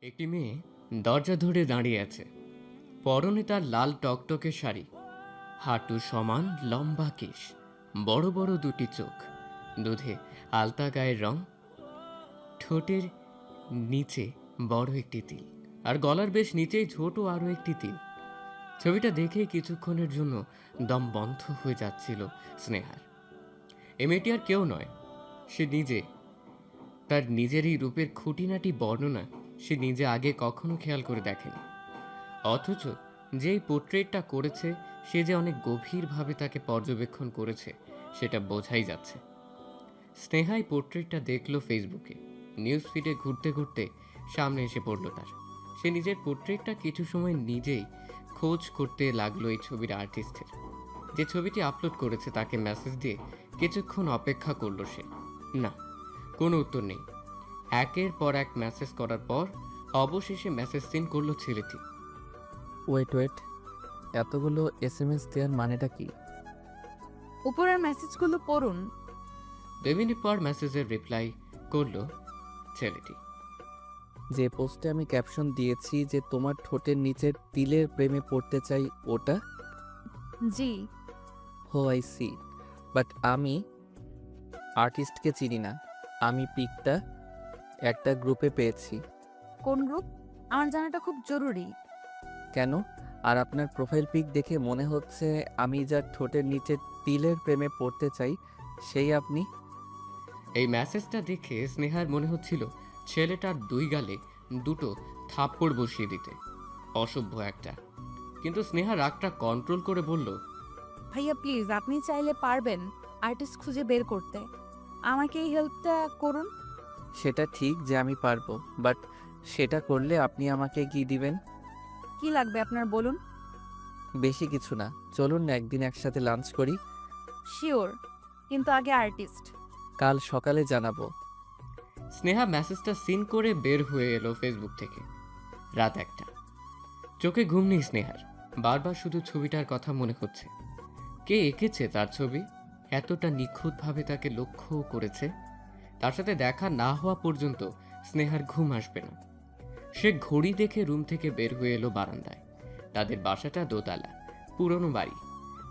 একটি মেয়ে দরজা ধরে দাঁড়িয়ে আছে। পরনে তার লাল টকটকে শাড়ি, হাঁটু সমান লম্বা কেশ, বড় বড় দুটি চোখ, দুধে আলতা গায়ের রং, ঠোঁটের নিচে বড় একটি তিল, আর গলার বেশ নিচেই ছোট আরো একটি তিল। ছবিটা দেখেই কিছুক্ষণের জন্য দম বন্ধ হয়ে যাচ্ছিল স্নেহার। এ মেয়েটি আর কেউ নয়, সে নিজে। তার নিজের এই রূপের খুঁটিনাটি বর্ণনা সে নিজে আগে কখনো খেয়াল করে দেখেনি। অথচ যেই পোর্ট্রেটটা করেছে সে যে অনেক গভীরভাবে তাকে পর্যবেক্ষণ করেছে সেটা বোঝাই যাচ্ছে। স্নেহাই পোর্ট্রেটটা দেখলো ফেসবুকে। নিউজ ফিডে ঘুরতে ঘুরতে সামনে এসে পড়ল তার। সে নিজের পোর্ট্রেটটা কিছু সময় নিজেই খোঁজ করতে লাগলো এই ছবির আর্টিস্টের। যে ছবিটি আপলোড করেছে তাকে মেসেজ দিয়ে কিছুক্ষণ অপেক্ষা করলো সে। না, কোনো উত্তর নেই। একের পর এক মেসেজ করার পর অবশেষে মেসেজ সিন করলো ছেলেটি। ওয়েট, এতগুলো এসএমএস দেওয়ার মানেটা কি? উপরের মেসেজগুলো পড়ুন। 2 মিনিট পর মেসেজের রিপ্লাই করলো ছেলেটি। যে পোস্টে আমি ক্যাপশন দিয়েছি যে তোমার ঠোঁটের নিচের তিলের প্রেমে পড়তে চাই, ওটা? জি। হো আই সি, বাট আমি আর্টিস্টকে চিনি না। আমি পিকটা একটা গ্রুপে পেয়েছি। কোন গ্রুপ? আমার জানাটা খুব জরুরি। কেন? আর আপনার প্রোফাইল পিক দেখে মনে হচ্ছে আমি যার ঠোঁটের নিচের তিলের প্রেমে পড়তে চাই সেই আপনি। এই মেসেজটা দেখে স্নেহার মনে হচ্ছিল ছেলেটার 2 গালে দুটো থাপ্পড় বসিয়ে দিতে। অসভ্য একটা। কিন্তু স্নেহা রাগটা কন্ট্রোল করে বলল, ভাইয়া প্লিজ, আপনি চাইলে পারবেন আর্টিস্ট খুঁজে বের করতে। আমাকে এই হেল্পটা করুন। সেটা ঠিক যে আমি পারবো, বাট সেটা করলে আপনি আমাকে কি দিবেন? কি লাগবে আপনার বলুন। বেশি কিছু না, চলুন না একদিন একসাথে লাঞ্চ করি। শিওর, কিন্তু আগে আর্টিস্ট। কাল সকালে জানাবো। স্নেহা মেসেজটা সিন করে বের হয়ে এলো ফেসবুক থেকে। রাত 1টা। চোখে ঘুম নেই স্নেহার। বারবার শুধু ছবিটার কথা মনে হচ্ছে। কে এঁকেছে তার ছবি? এতটা নিখুঁতভাবে তাকে লক্ষ্য করেছে। তার সাথে দেখা না হওয়া পর্যন্ত স্নেহার ঘুম আসবে না। সে ঘড়ি দেখে রুম থেকে বের হয়ে এলো বারান্দায়। তাদের বাসাটা দোতলা, পুরনো বাড়ি।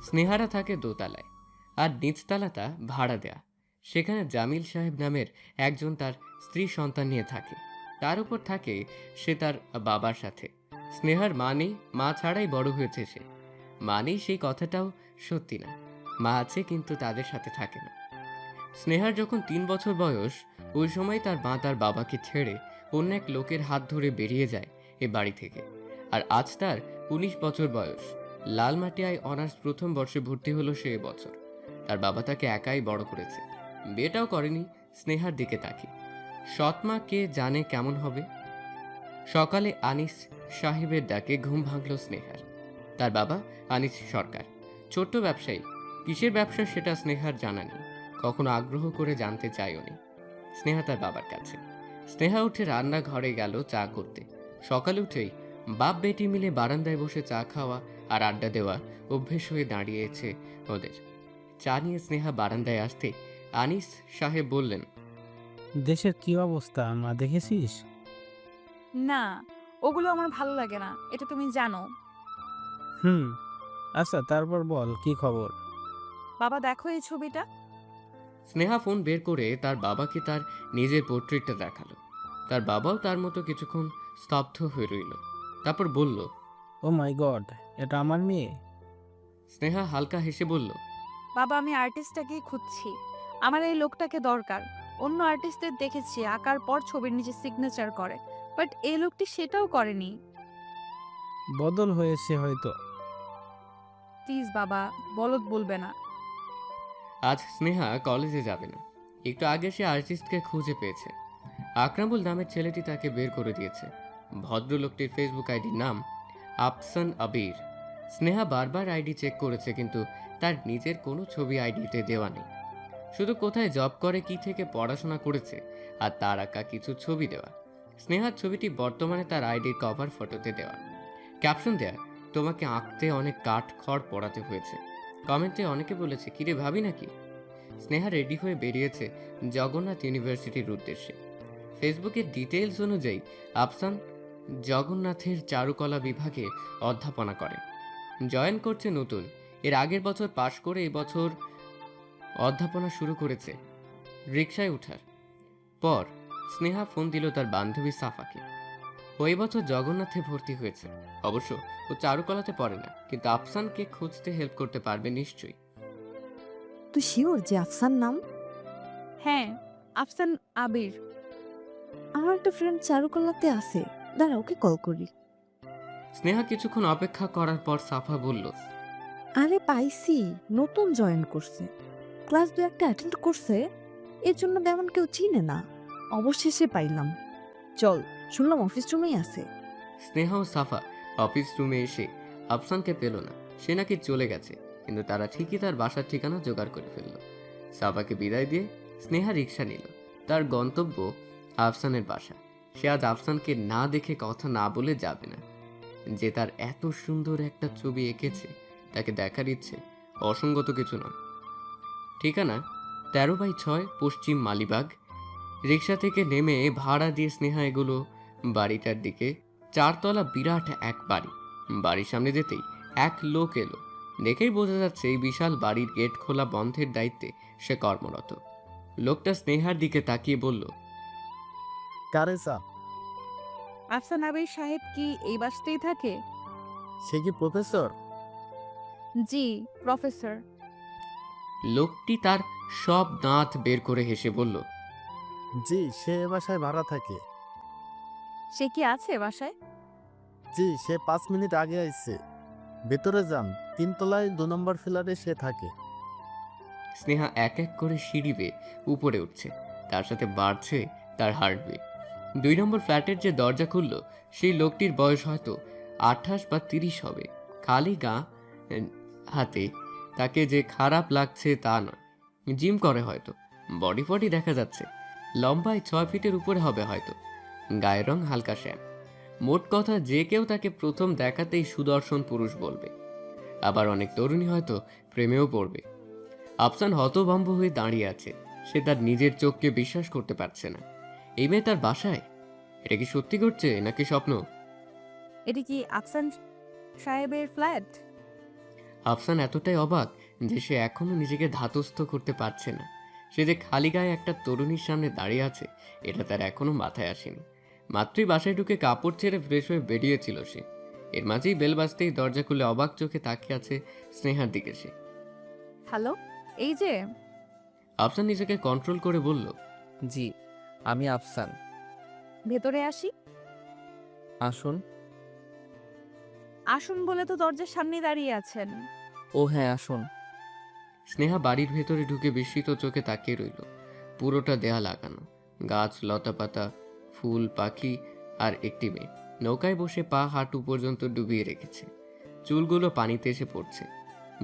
স্নেহারা থাকে দোতলায়, আর নিচতলাটা ভাড়া দেয়া। সেখানে জামিল সাহেব নামের একজন তার স্ত্রী সন্তান নিয়ে থাকে। তার উপর থাকে সে তার বাবার সাথে। স্নেহার মা নেই, মা ছাড়াই বড় হয়েছে সে। মা নেই সেই কথাটাও সত্যি না, মা আছে কিন্তু তাদের সাথে থাকে না। স্নেহার যখন 3 বছর বয়স, ওই সময় তার মা তার বাবাকে ছেড়ে অন্য এক লোকের হাত ধরে বেরিয়ে যায় এ বাড়ি থেকে। আর আজ তার 19 বছর বয়স। লালমাটিয়ায় অনার্স প্রথম বর্ষে ভর্তি হলো সে বছর। তার বাবা তাকে একাই বড় করেছে, বিয়েটাও করেনি। স্নেহার দিকে তাকি সৎমা কে জানে কেমন হবে। সকালে আনিস সাহেবের ডাকে ঘুম ভাঙল স্নেহার। তার বাবা আনিস সরকার, ছোট্ট ব্যবসায়ী। কিসের ব্যবসা সেটা স্নেহার জানা নেই, কখনো আগ্রহ করে জানতে চাইওনি স্নেহা তার বাবার কাছে। স্নেহা উঠে রান্নাঘরে গেল চা করতে। সকালে উঠেই বাপ বেটি মিলে বারান্দায় বসে চা খাওয়া আর আড্ডা দেওয়া অভ্যেস হয়ে দাঁড়িয়েছে ওদের। চা নিয়ে স্নেহা বারান্দায় আসতে আনিস সাহেব বললেন, দেশের কি অবস্থা মা, দেখেছিস? না, ওগুলো আমার ভালো লাগে না, এটা তুমি জানো। হুম, আচ্ছা তারপর বল কি খবর? বাবা দেখো এই ছবিটা। স্নেহা ফোন বের করে তার বাবাকে তার নিজের পোর্ট্রেটটা দেখালো। তার বাবাও তার মতো কিছুক্ষণ স্তব্ধ হয়ে রইল, তারপর বলল, ও মাই গড, এটা আমার মেয়ে? স্নেহা হালকা হেসে বলল, বাবা, আমি আর্টিস্টটাকেই খুঁজছি। আমার এই লোকটাকে দরকার। অন্য আর্টিস্টদের দেখেছি আঁকার পর ছবির নিচে সিগনেচার করে, বাট এই লোকটি সেটাও করেনি। বদল হয়েছে হয়তো। প্লিজ বাবা, বলদ বলবে না। আজ স্নেহা কলেজে যাবে না। একটু আগে সে আর্টিস্টকে খুঁজে পেয়েছে। আকরামুল নামের ছেলেটি তাকে বের করে দিয়েছে। ভদ্রলোকটির ফেসবুক আইডির নাম আফসান আবির। স্নেহা বারবার আইডি চেক করেছে, কিন্তু তার নিজের কোনো ছবি আইডিতে দেওয়া নেই। শুধু কোথায় জব করে, কি থেকে পড়াশোনা করেছে আর তার আঁকা কিছু ছবি দেওয়া। স্নেহার ছবিটি বর্তমানে তার আইডির কভার ফটোতে দেওয়া। ক্যাপশন দেয়া, তোমাকে আঁকতে অনেক কাঠ খড় পড়াতে হয়েছে। কমেন্টে অনেকে বলেছে, কিরে ভাবি নাকি? স্নেহা রেডি হয়ে বেরিয়েছে জগন্নাথ ইউনিভার্সিটির উদ্দেশ্যে। ফেসবুকের ডিটেইলস অনুযায়ী আফসান জগন্নাথের চারুকলা বিভাগে অধ্যাপনা করে, জয়েন করছে নতুন। এর আগের বছর পাশ করে এবছর অধ্যাপনা শুরু করেছে। রিকশায় ওঠার পর স্নেহা ফোন দিল তার বান্ধবী সাফাকে। ওই বছর জগন্নাথে ভর্তি হয়েছে। অবশ্য ও চারুকলাতে পড়ে না, কিন্তু আফসানকে খুঁজতে হেল্প করতে পারবে নিশ্চয়ই। তুই শিওর যে আফসান নাম? হ্যাঁ, আফসান আবির। আমার একটা ফ্রেন্ড চারুকলাতে আছে, দাঁড়া ওকে কল করি। স্নেহা কিছুক্ষণ অপেক্ষা করার পর সাফা বলল, আরে পাইছি, নতুন জয়েন করছে, ক্লাস 2 একটা অ্যাটেন্ড করছে, এর জন্য তেমন কেউ চিনে না, অবশেষে পাইলাম। চল, শুনলাম অফিস রুমেই আছে। স্নেহা ও সাফা অফিস রুমে এসে আফসানকে পেল না। সে নাকি চলে গেছে, কিন্তু তারা ঠিকই তার বাসার ঠিকানা জোগাড় করে ফেলল। সাফাকে বিদায় দিয়ে স্নেহা রিকশা নিল। তার গন্তব্য আফসানের বাসা। সে আজ আফসানকে না দেখে কথা না বলে যাবে না। যে তার এত সুন্দর একটা ছবি এঁকেছে, তাকে দেখার ইচ্ছে অসঙ্গত কিছু নয়। ঠিকানা 13/6 পশ্চিম মালিবাগ। রিকশা থেকে নেমে ভাড়া দিয়ে স্নেহা এগুলো বাড়িটার দিকে। 4 তলা বিরাট এক বাড়ি। বাড়ির সামনে যেতেই এক লোক এলো। দেখেই বোঝা যাচ্ছে এই বিশাল বাড়ির গেট খোলা বন্ধের দায়িত্বে সে কর্মরত। লোকটা স্নেহার দিকে তাকিয়ে বলল, কারে চা? আফসান আবির সাহেব কি এই বাসতেই থাকে? সে কি প্রফেসর? জি, প্রফেসর। লোকটি তার সব দাঁত বের করে হেসে বলল, জি, সে এ বাসায় ভাড়া থাকে। সে কি আছে বাসায়? জি, সে 5 মিনিট আগে আইছে। ভেতরে যান, 3 তলায় 2 নম্বর ফ্ল্যাটে সে থাকে। স্নেহা এক এক করে সিঁড়ি বেয়ে উপরে উঠছে। তার সাথে বাড়ছে তার হার্টবিট। 2 নম্বর ফ্ল্যাটের যে দরজা খুলল, সেই লোকটির বয়স হয়তো 28 বা 30 হবে। খালি গা হাতে। তাকে যে খারাপ লাগছে তা নয়, জিম করে হয়তো। বডি ফডি দেখা যাচ্ছে। লম্বায় 6 ফিটের উপরে হবে হয়তো। গায়ের রং হালকা শ্যাম। মোট কথা, যে কেউ তাকে প্রথম দেখাতেই সুদর্শন পুরুষ বলবে। আবার অনেক তরুণী হয়তো প্রেমেও পড়বে। আফসান হতভম্ব হয়ে দাঁড়িয়ে আছে। সে তার নিজের চোখকে বিশ্বাস করতে পারছে না। এই মেয়ে তার বাসায়? এটা কি সত্যি ঘটছে নাকি স্বপ্ন? এটি কি আফসান সাহেবের ফ্ল্যাট? আফসান এতটাই অবাক যে সে এখনো নিজেকে ধাতস্থ করতে পারছে না। সে যে খালি গায়ে একটা তরুণীর সামনে দাঁড়িয়ে আছে, এটা তার এখনো মাথায় আসেনি। মাত্রই বাসায় ঢুকে কাপড় ছেড়ে ফ্রেশ হয়ে বেরিয়েছিল সে। এর মাঝেই বেল বাজতেই দরজা খুলে অবাক চোখে তাকিয়ে আছে স্নেহার দিকে সে। হ্যালো, এই যে। আফসান নিজেকে কন্ট্রোল করে বলল, জি, আমি আফসান। ভেতরে আসি? আসুন। আসুন বলে তো দরজার সামনে দাঁড়িয়ে আছেন। ও হ্যাঁ, আসুন। স্নেহা বাড়ির ভেতরে ঢুকে বিস্মিত চোখে তাকিয়ে রইল। পুরোটা দেয়া লাগানো, গাছ, লতাপাতা, ফুল, পাখি আর একটি মেয়ে নৌকায় বসে পা হাঁটু পর্যন্ত ডুবিয়ে রেখেছে। চুলগুলো পানিতে এসে পড়ছে।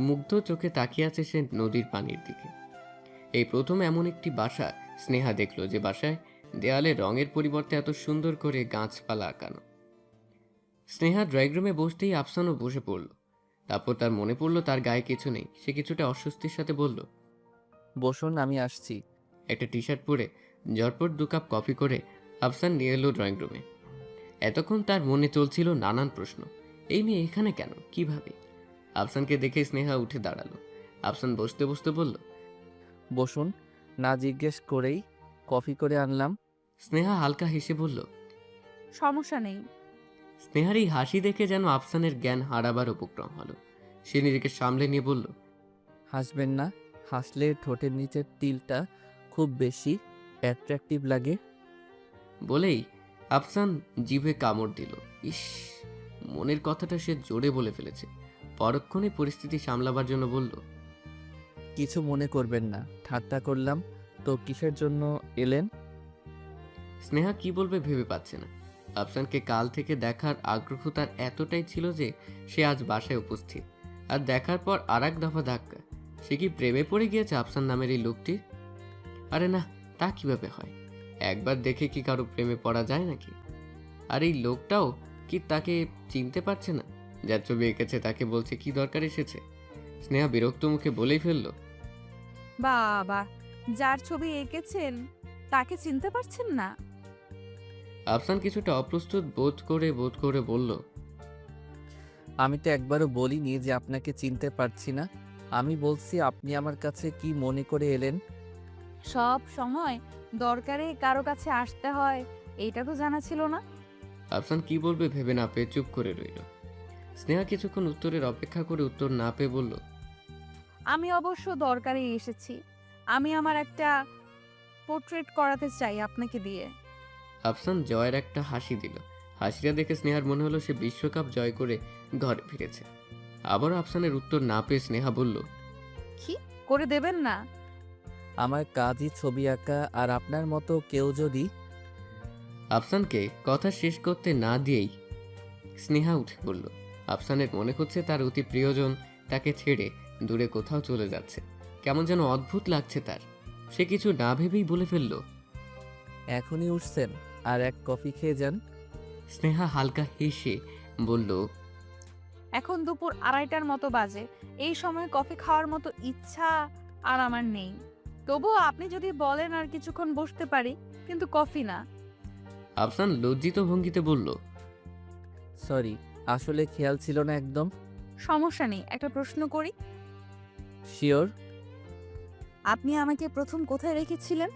মুগ্ধ চোখে তাকিয়ে আছে সে নদীর পানির দিকে। এই প্রথম এমন একটি বাসা স্নেহা দেখল, যে বাসায় দেয়ালে রঙের পরিবর্তে এত সুন্দর করে গাছপালা আঁকানো। স্নেহা ড্রয়িং রুমে বসতেই আফসানও বসে পড়ল। তারপর তার মনে পড়লো তার গায়ে কিছু নেই। সে কিছুটা অস্বস্তির সাথে বলল, বসুন, আমি আসছি। একটা টি শার্ট পরে ঝটপট 2 কাপ কফি করে আফসান নিয়ে এলো ড্রয়িং রুমে। এতক্ষণ তার মনে চলছিল নানান প্রশ্ন। এই মেয়ে এখানে কেন, কিভাবে? আফসানকে দেখে স্নেহা উঠে দাঁড়ালো। আফসান বসতে বসতে বলল, বসুন, না জিজ্ঞেস করেই কফি করে আনলাম। স্নেহা হালকা হেসে বলল। সমস্যা নেই। স্নেহার এই হাসি দেখে যেন আফসানের জ্ঞান হারাবার উপক্রম হলো। সে নিজেকে সামলে নিয়ে বলল, হাসবেন না, হাসলে ঠোঁটের নিচের তিলটা খুব বেশি অ্যাট্রাকটিভ লাগে। বলেই আফসান জিভে কামড় দিল। ইস, মনের কথাটা সে জোরে বলে ফেলেছে। পরক্ষণে পরিস্থিতি সামলাবার জন্য বলল, কিছু মনে করবেন না, ঠাট্টা করলাম। তো কিসের জন্য এলেন? স্নেহা কি বলবে ভেবে পাচ্ছে না। আফসানকে কাল থেকে দেখার আগ্রহ তার এতটাই ছিল যে সে আজ বাসায় উপস্থিত। আর দেখার পর আর এক দফা ধাক্কা। সে কি প্রেমে পড়ে গিয়েছে আফসান নামের এই লোকটির? আরে না, তা কিভাবে হয়? একবার দেখে কি কারো প্রেমে পড়া যায় নাকি? আর এই লোকটাও কি তাকে চিনতে পারছে না? যার ছবি এঁকেছে তাকে বলছে কি দরকার এসেছে? স্নেহা বিরক্ত মুখে বলেই ফেলল, বাবা, যার ছবি এঁকেছেন তাকে চিনতে পারছেন না? আফসান কিছুটা অপ্রস্তুত বোধ করে বলল, আমি তো একবারও বলিনি যে আপনাকে চিনতে পারছি না। আমি বলছি আপনি আমার কাছে কি মনে করে এলেন। সব সময় দরকারে কারো কাছে আসতে হয়, এইটা তো জানা ছিল না। আফসান কি বলবে ভেবে না পেয়ে চুপ করে রইল। স্নেহা কিছুক্ষণ উত্তরের অপেক্ষা করে উত্তর না পেয়ে বলল, আমি অবশ্য দরকারে এসেছি। আমি আমার একটা পোর্ট্রেট করাতে চাই আপনাকে দিয়ে। আফসান জয়ের একটা হাসি দিল। হাসিটা দেখে স্নেহার মনে হলো সে বিশ্বকাপ জয় করে ঘরে ফিরেছে। আবারও আফসানের উত্তর না পেয়ে স্নেহা বলল, কি করে দেবেন না? আমার কাজই ছবি আঁকা, আর আপনার মতো কেউ যদি আফসানকে কথা শেষ করতে না দিয়েই স্নেহা উঠে বলল। আফসানের মনে হচ্ছে তার অতি প্রিয়জন তাকে ছেড়ে দূরে কোথাও চলে যাচ্ছে। কেমন যেন অদ্ভুত লাগছে তার। সে কিছু না ভেবেই বলে ফেলল, এখনই উঠছেন, আর এক কফি খেয়ে যান। স্নেহা হালকা হেসে বলল, এখন দুপুর 2:30টার মতো বাজে, এই সময় কফি খাওয়ার মতো ইচ্ছা আর আমার নেই। তবুও আপনি যদি বলেন আর কিছুক্ষণ বসতে পারি, কিন্তু কফি না। আফসান লজ্জিত ভঙ্গিতে বলল, সরি, আসলে খেয়াল ছিল না একদম। সমস্যা নেই, একটা প্রশ্ন করি। শিওর। আপনি আমাকে প্রথম কোথায় রেখেছিলেন?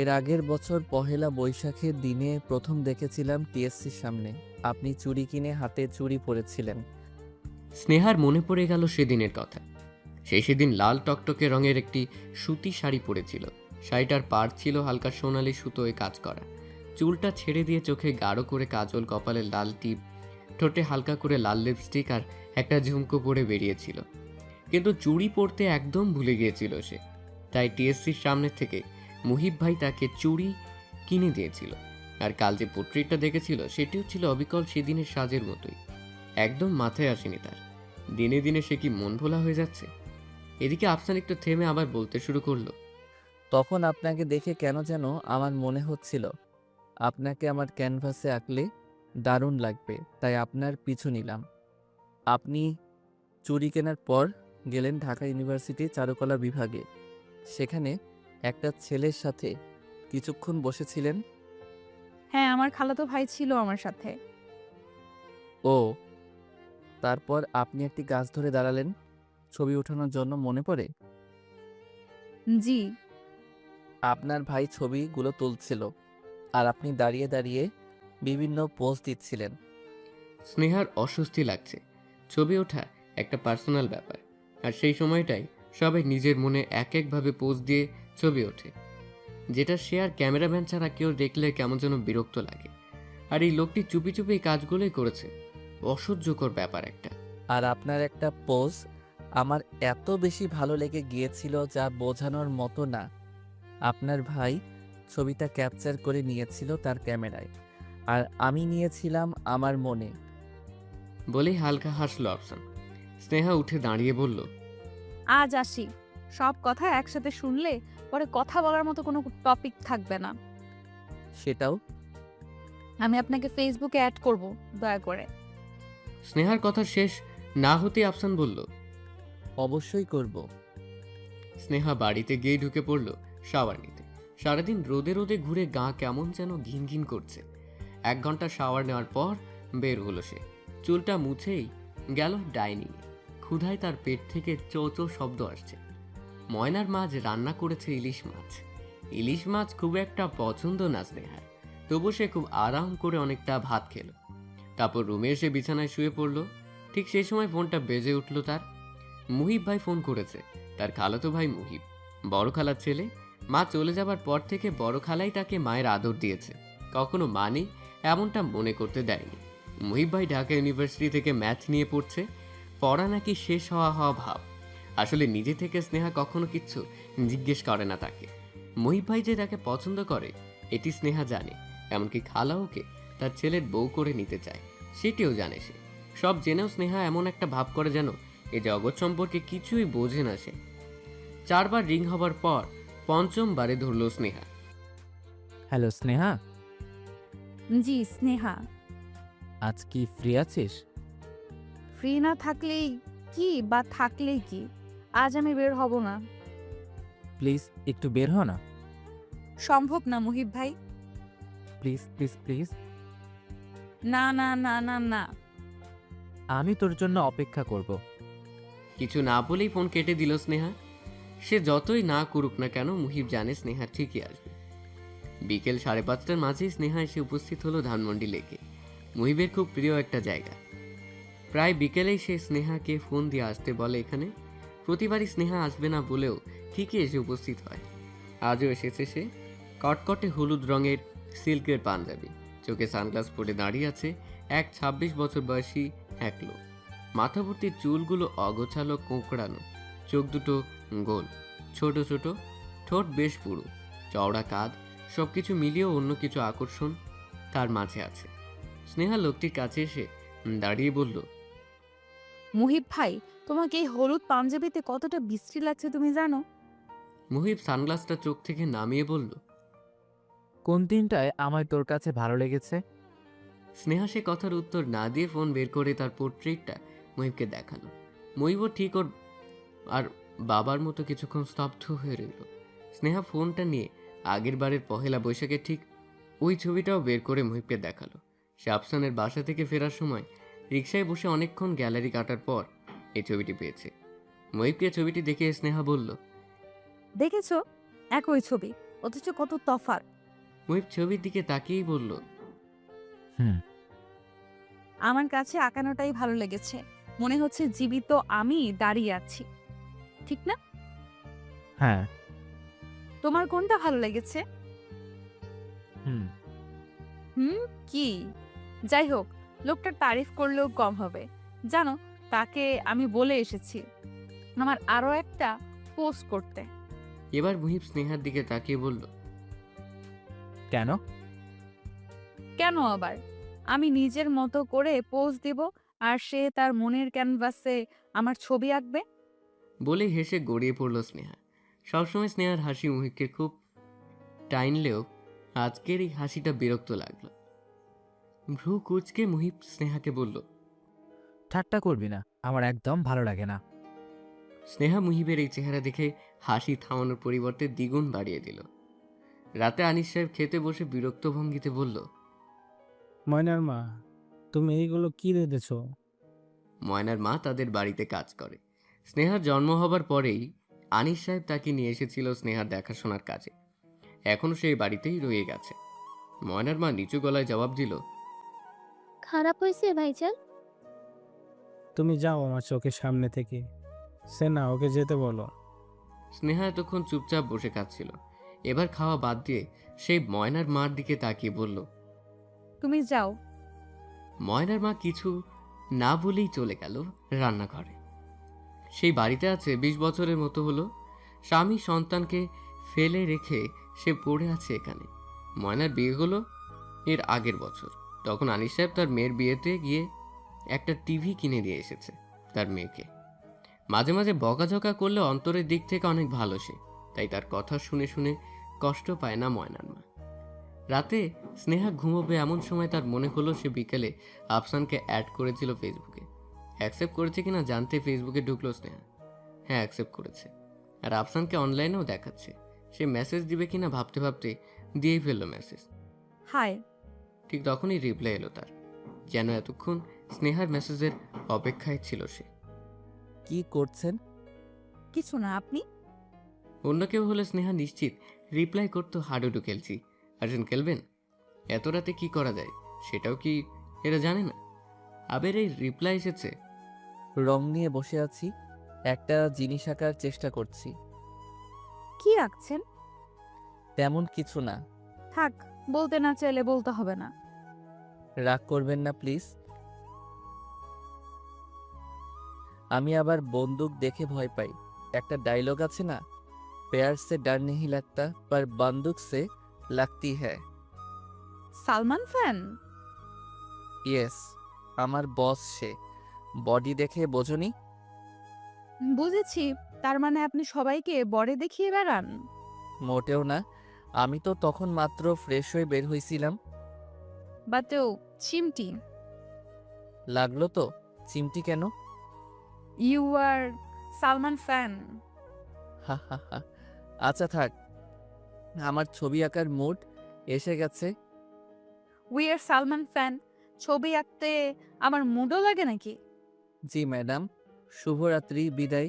এর আগের বছর পহেলা বৈশাখের দিনে প্রথম দেখেছিলাম টিএসসির সামনে। আপনি চুড়ি কিনে হাতে চুড়ি পরেছিলেন। স্নেহার মনে পড়ে গেল সেদিনের কথা। সে সেদিন লাল টকটকে রঙের একটি সুতি শাড়ি পরেছিল। শাড়িটার পাড় ছিল হালকা সোনালি সুতোয় কাজ করা। চুলটা ছেড়ে দিয়ে চোখে গাঢ় করে কাজল, কপালে লাল টিপ, ঠোঁটে হালকা করে লাল লিপস্টিক আর একটা ঝুমকো পরে বেরিয়েছিল। কিন্তু চুড়ি পরতে একদম ভুলে গিয়েছিল সে। তাই টিএসসির সামনে থেকে মুহিব ভাই তাকে চুড়ি কিনে দিয়েছিল। আর কাল যে পোট্রেটটা দেখেছিল সেটিও ছিল অবিকল সেদিনের সাজের মতোই। একদম মাথায় আসেনি তার। দিনে দিনে সে কি মন ভোলা হয়ে যাচ্ছে। এদিকে আফসান একটু থেমে আবার বলতে শুরু করলো, তখন আপনাকে দেখে কেন যেন আমার মনে হচ্ছিল আপনাকে আমার ক্যানভাসে আঁকলে দারুণ লাগবে, তাই আপনার পিছু নিলাম। আপনি চুড়ি কেনার পর গেলেন ঢাকা ইউনিভার্সিটি চারুকলা বিভাগে। সেখানে একটা ছেলের সাথে কিছুক্ষণ বসেছিলেন। হ্যাঁ, আমার খালাতো ভাই ছিল আমার সাথে। ও, তারপর আপনি একটি গাছ ধরে দাঁড়ালেন ছবি ওঠানোর জন্য, মনে পড়ে? জি। আপনার ভাই ছবিগুলো তুলছিল, আর আপনি দাঁড়িয়ে দাঁড়িয়ে বিভিন্ন পোজ দিচ্ছিলেন। স্নেহার অস্বস্তি লাগছে। ছবি ওঠা একটা পার্সোনাল ব্যাপার, আর সেই সময়টাই সবাই নিজের মনে এক একভাবে পোজ দিয়ে ছবি ওঠে, যেটা সে আর ক্যামেরাম্যান ছাড়া কেউ দেখলে কেমন যেন বিরক্ত লাগে। আর এই লোকটি চুপি চুপি এই কাজগুলোই করেছে। অসহ্যকর ব্যাপার একটা। আর আপনার একটা পোজ আমার এত বেশি ভালো লেগে গিয়েছিল যা বোঝানোর মতো না। আপনার ভাই ছবিটা ক্যাপচার করে নিয়েছিল তার ক্যামেরায়, আর আমি নিয়েছিলাম আমার মনে। বলেই হালকা হাসলো আফসান। স্নেহা উঠে দাঁড়িয়ে বলল, আজ আসি। সব কথা একসাথে শুনলে পরে কথা বলার মতো কোনো টপিক থাকবে না। সেটাও আমি আপনাকে ফেসবুকে অ্যাড করব, দয়া করে। স্নেহার কথা শেষ না হতে আফসান বলল, অবশ্যই করব। স্নেহা বাড়িতে গিয়ে ঢুকে পড়ল শাওয়ার নিতে। সারাদিন রোদে রোদে ঘুরে গা কেমন যেন ঘিন ঘিন করছে। 1 ঘন্টা শাওয়ার নেওয়ার পর বের হলো সে। চুলটা মুছেই গেল ডাইনিংয়ে। ক্ষুধায় তার পেট থেকে চো চো শব্দ আসছে। ময়নার মাছ রান্না করেছে ইলিশ মাছ। ইলিশ মাছ খুব একটা পছন্দ না স্নেহার, তবু সে খুব আরাম করে অনেকটা ভাত খেলো। তারপর রুমে এসে বিছানায় শুয়ে পড়লো। ঠিক সেই সময় ফোনটা বেজে উঠল তার। মুহিব ভাই ফোন করেছে। তার খালাতো ভাই মুহিব, বড় খালার ছেলে। মা চলে যাবার পর থেকে বড় খালাই তাকে মায়ের আদর দিয়েছে, কখনো মা নেই এমনটা মনে করতে দেয়নি। মুহিব ভাই ঢাকা ইউনিভার্সিটি থেকে ম্যাথ নিয়ে পড়ছে। পড়া নাকি শেষ হওয়া হওয়া ভাব। আসলে নিজে থেকে স্নেহা কখনো কিচ্ছু জিজ্ঞেস করে না তাকে। মুহিব ভাই যে তাকে পছন্দ করে এটি স্নেহা জানে। এমনকি খালা ওকে তার ছেলের বউ করে নিতে চায় সেটিও জানে সে। সব জেনেও স্নেহা এমন একটা ভাব করে যেন এ জগৎ সম্পর্কে কিছুই বোঝে না সে। 4 বার রিং হবার পর 5ম বারে ধরল স্নেহা। হ্যালো স্নেহা, জি স্নেহা। আজ কি ফ্রি আছিস? ফ্রি না থাকলেই কি বা থাকলেই কি, আজ আমি বের হব না। প্লিজ একটু বের হ না। সম্ভব না মুহিব ভাই। Please please please. না না না না না। আমি তোর জন্য অপেক্ষা করব। কিছু না বলেই ফোন কেটে দিল স্নেহা। সে যতই না করুক না কেন মুহিব জানে স্নেহা ঠিকই আসবে। বিকেল 5:30টার মাঝেই স্নেহা এসে উপস্থিত হলো ধানমন্ডি লেকে, মুহিবের খুব প্রিয় একটা জায়গা। প্রায় বিকেলেই সে স্নেহাকে ফোন দিয়ে আসতে বলে এখানে। প্রতিবারই স্নেহা আসবে না বলেও ঠিকই এসে উপস্থিত হয়। আজও এসেছে সে। কটকটে হলুদ রঙের সিল্কের পাঞ্জাবি, চোখে সানগ্লাস পরে দাঁড়িয়ে আছে এক 26 বছর বয়সী এক লোক। মাথা ভর্তি চুলগুলো অগোছালো কোঁকড়ানো, চোখ দুটো গোল, ছোট ছোট, ঠোঁট বেশ পুরু, চওড়া কাঁধ, সবকিছু মিলিয়েও অন্য কিছু আকর্ষণ তার মাঝে আছে। স্নেহা লোকটির কাছে এসে দাঁড়িয়ে বলল, মুহিব ভাই, তোমাকে এই হলুদ পাঞ্জাবিতে কতটা বিশ্রী লাগছে তুমি জানো? মুহিব সানগ্লাসটা চোখ থেকে নামিয়ে বলল, কোন দিনটায় আমায় তোর কাছে ভালো লেগেছে? স্নেহা সে কথার উত্তর না দিয়ে ফোন বের করে তার পোর্ট্রেটটা মুহিবকে দেখালো। মুহিবও ঠিক ওর আর বাবার মতো কিছুক্ষণ স্তব্ধ হয়ে রইল। স্নেহা ফোনটা নিয়ে আগের বারের পহেলা বৈশাখে ঠিক ওই ছবিটাও বের করে মুহিবকে দেখালো। সে আফসানের বাসা থেকে ফেরার সময় রিকশায় বসে অনেকক্ষণ গ্যালারি কাটার পর এই ছবিটি পেয়েছে। মুহিবকে ছবিটি দেখে স্নেহা বলল, দেখেছো, একই ছবি, অথচ কত তফাৎ। মুহিব ছবির দিকে তাকিয়েই বলল, হুম। আমার কাছে আঁকানোটাই ভালো লেগেছে। মনে হচ্ছে জীবিত আমি দাঁড়িয়ে আছি, ঠিক না? হ্যাঁ। তোমার কোনটা ভালো লেগেছে? হুম। হুম, কি? যাই হোক, লোকটার তারিফ করলেও কম হবে। জানো, তাকে আমি বলে এসেছি আমার আরো একটা পোস্ট করতে। এবার মুহিব স্নেহার দিকে তাকিয়ে বলল, কেন? কেন আবার? আমি নিজের মতো করে পোজ দিব, আর সে তার মনের ক্যানভাসে আমার ছবি আঁকবে। বলেই হেসে গড়িয়ে পড়ল স্নেহা। সবসময় স্নেহার হাসি মুহিবকে খুব টাইনলেও আজকের এই হাসিটা বিরক্ত লাগলো। ভ্রু কুঁচকে মুহিব স্নেহাকে বলল, ঠাট্টা করবি না, আমার একদম ভালো লাগে না। স্নেহা মুহিবের এই চেহারা দেখে হাসি থামানোর পরিবর্তে দ্বিগুণ বাড়িয়ে দিল। রাতে আনিস সাহেব খেতে বসে বিরক্ত ভঙ্গিতে বলল, ময়নার মা, তুমি এইগুলো কি রেঁধেছ? ময়নার মা তাদের বাড়িতে কাজ করে। স্নেহার জন্ম হবার পরেই আনিস সাহেব তাকে নিয়ে এসেছিল স্নেহার দেখাশোনার কাজে। এখনও সেই বাড়িতেই রয়ে গেছে। ময়নার মা নিচু গলায় জবাব দিল, খারাপ হয়েছে ভাইজান? তুমি যাও আমার চোখের সামনে থেকে। সেনা, ওকে যেতে বলো। স্নেহা এতক্ষণ চুপচাপ বসে খাচ্ছিল। এবার খাওয়া বাদ দিয়ে সেই ময়নার মার দিকে তাকিয়ে বলল, তুমি যাও। ময়নার মা কিছু না বলেই চলে গেল রান্নাঘরে। সেই বাড়িতে আছে 20 বছরের মতো হলো। স্বামী সন্তানকে ফেলে রেখে সে পড়ে আছে এখানে। ময়নার বিয়ে হলো এর আগের বছর। তখন আনিস সাহেব তার মেয়ের বিয়েতে গিয়ে একটা টিভি কিনে দিয়ে এসেছে তার মেয়েকে। মাঝে মাঝে বকাঝকা করলে অন্তরের দিক থেকে অনেক ভালো সে, তাই তার কথা শুনে শুনে কষ্ট পায় না ময়নার মা। রাতে স্নেহা ঘুমোবে এমন সময় তার মনে হলো সে বিকেলে আফসানকে অ্যাড করেছিল ফেসবুকে। অ্যাকসেপ্ট করেছে কিনা জানতে ফেসবুকে ঢুকলো স্নেহা। হ্যাঁ, অ্যাকসেপ্ট করেছে। আর আফসানকে অনলাইনেও দেখাচ্ছে। সে মেসেজ দিবে কিনা ভাবতে ভাবতে দিয়েই ফেললো মেসেজ। হাই। ঠিক তখনই রিপ্লাই এলো তার। যেন এতক্ষণ স্নেহার মেসেজের অপেক্ষায় ছিল সে। কি করছেন? কিছু না, আপনি? অন্য কেউ হলে স্নেহা নিশ্চিত রিপ্লাই করতো হাডুডু খেলছি। আসেন খেলবেন? এত রাতে কি করা যায় সেটাও কি এরা জানে না? আবের এই রিপ্লাই এসেছে। রং নিয়ে বসে আছি, একটা জিনিস আঁকার চেষ্টা করছি। কি রাখছেন? তেমন কিছু না। থাক, বলতে না চাইলে বলতে হবে না। রাগ করবেন না প্লিজ। আমি আবার বন্দুক দেখে ভয় পাই। একটা ডায়লগ আছে না, प्यार से डर नहीं लगता पर बंदूक से लगती है। সালমান ফ্যান? ইয়েস, আমার বস সে। বডি দেখে বোঝনি? বুঝেছি, তার মানে আপনি সবাইকে বড়ে দেখিয়ে বেড়ান। মোটেও না, আমি তো তখন মাত্র ফ্রেশ হয়ে বের হইছিলাম। বাটেও চিমটি। লাগলো তো? চিমটি কেন? You are Salman fan. হা হা হা, আচ্ছা থাক, আমার ছবি আঁকার মুড এসে গেছে। We are Salman fan. ছবি আঁকতে আমার মুডও লাগে নাকি? জি ম্যাডাম, শুভরাত্রি, বিদায়।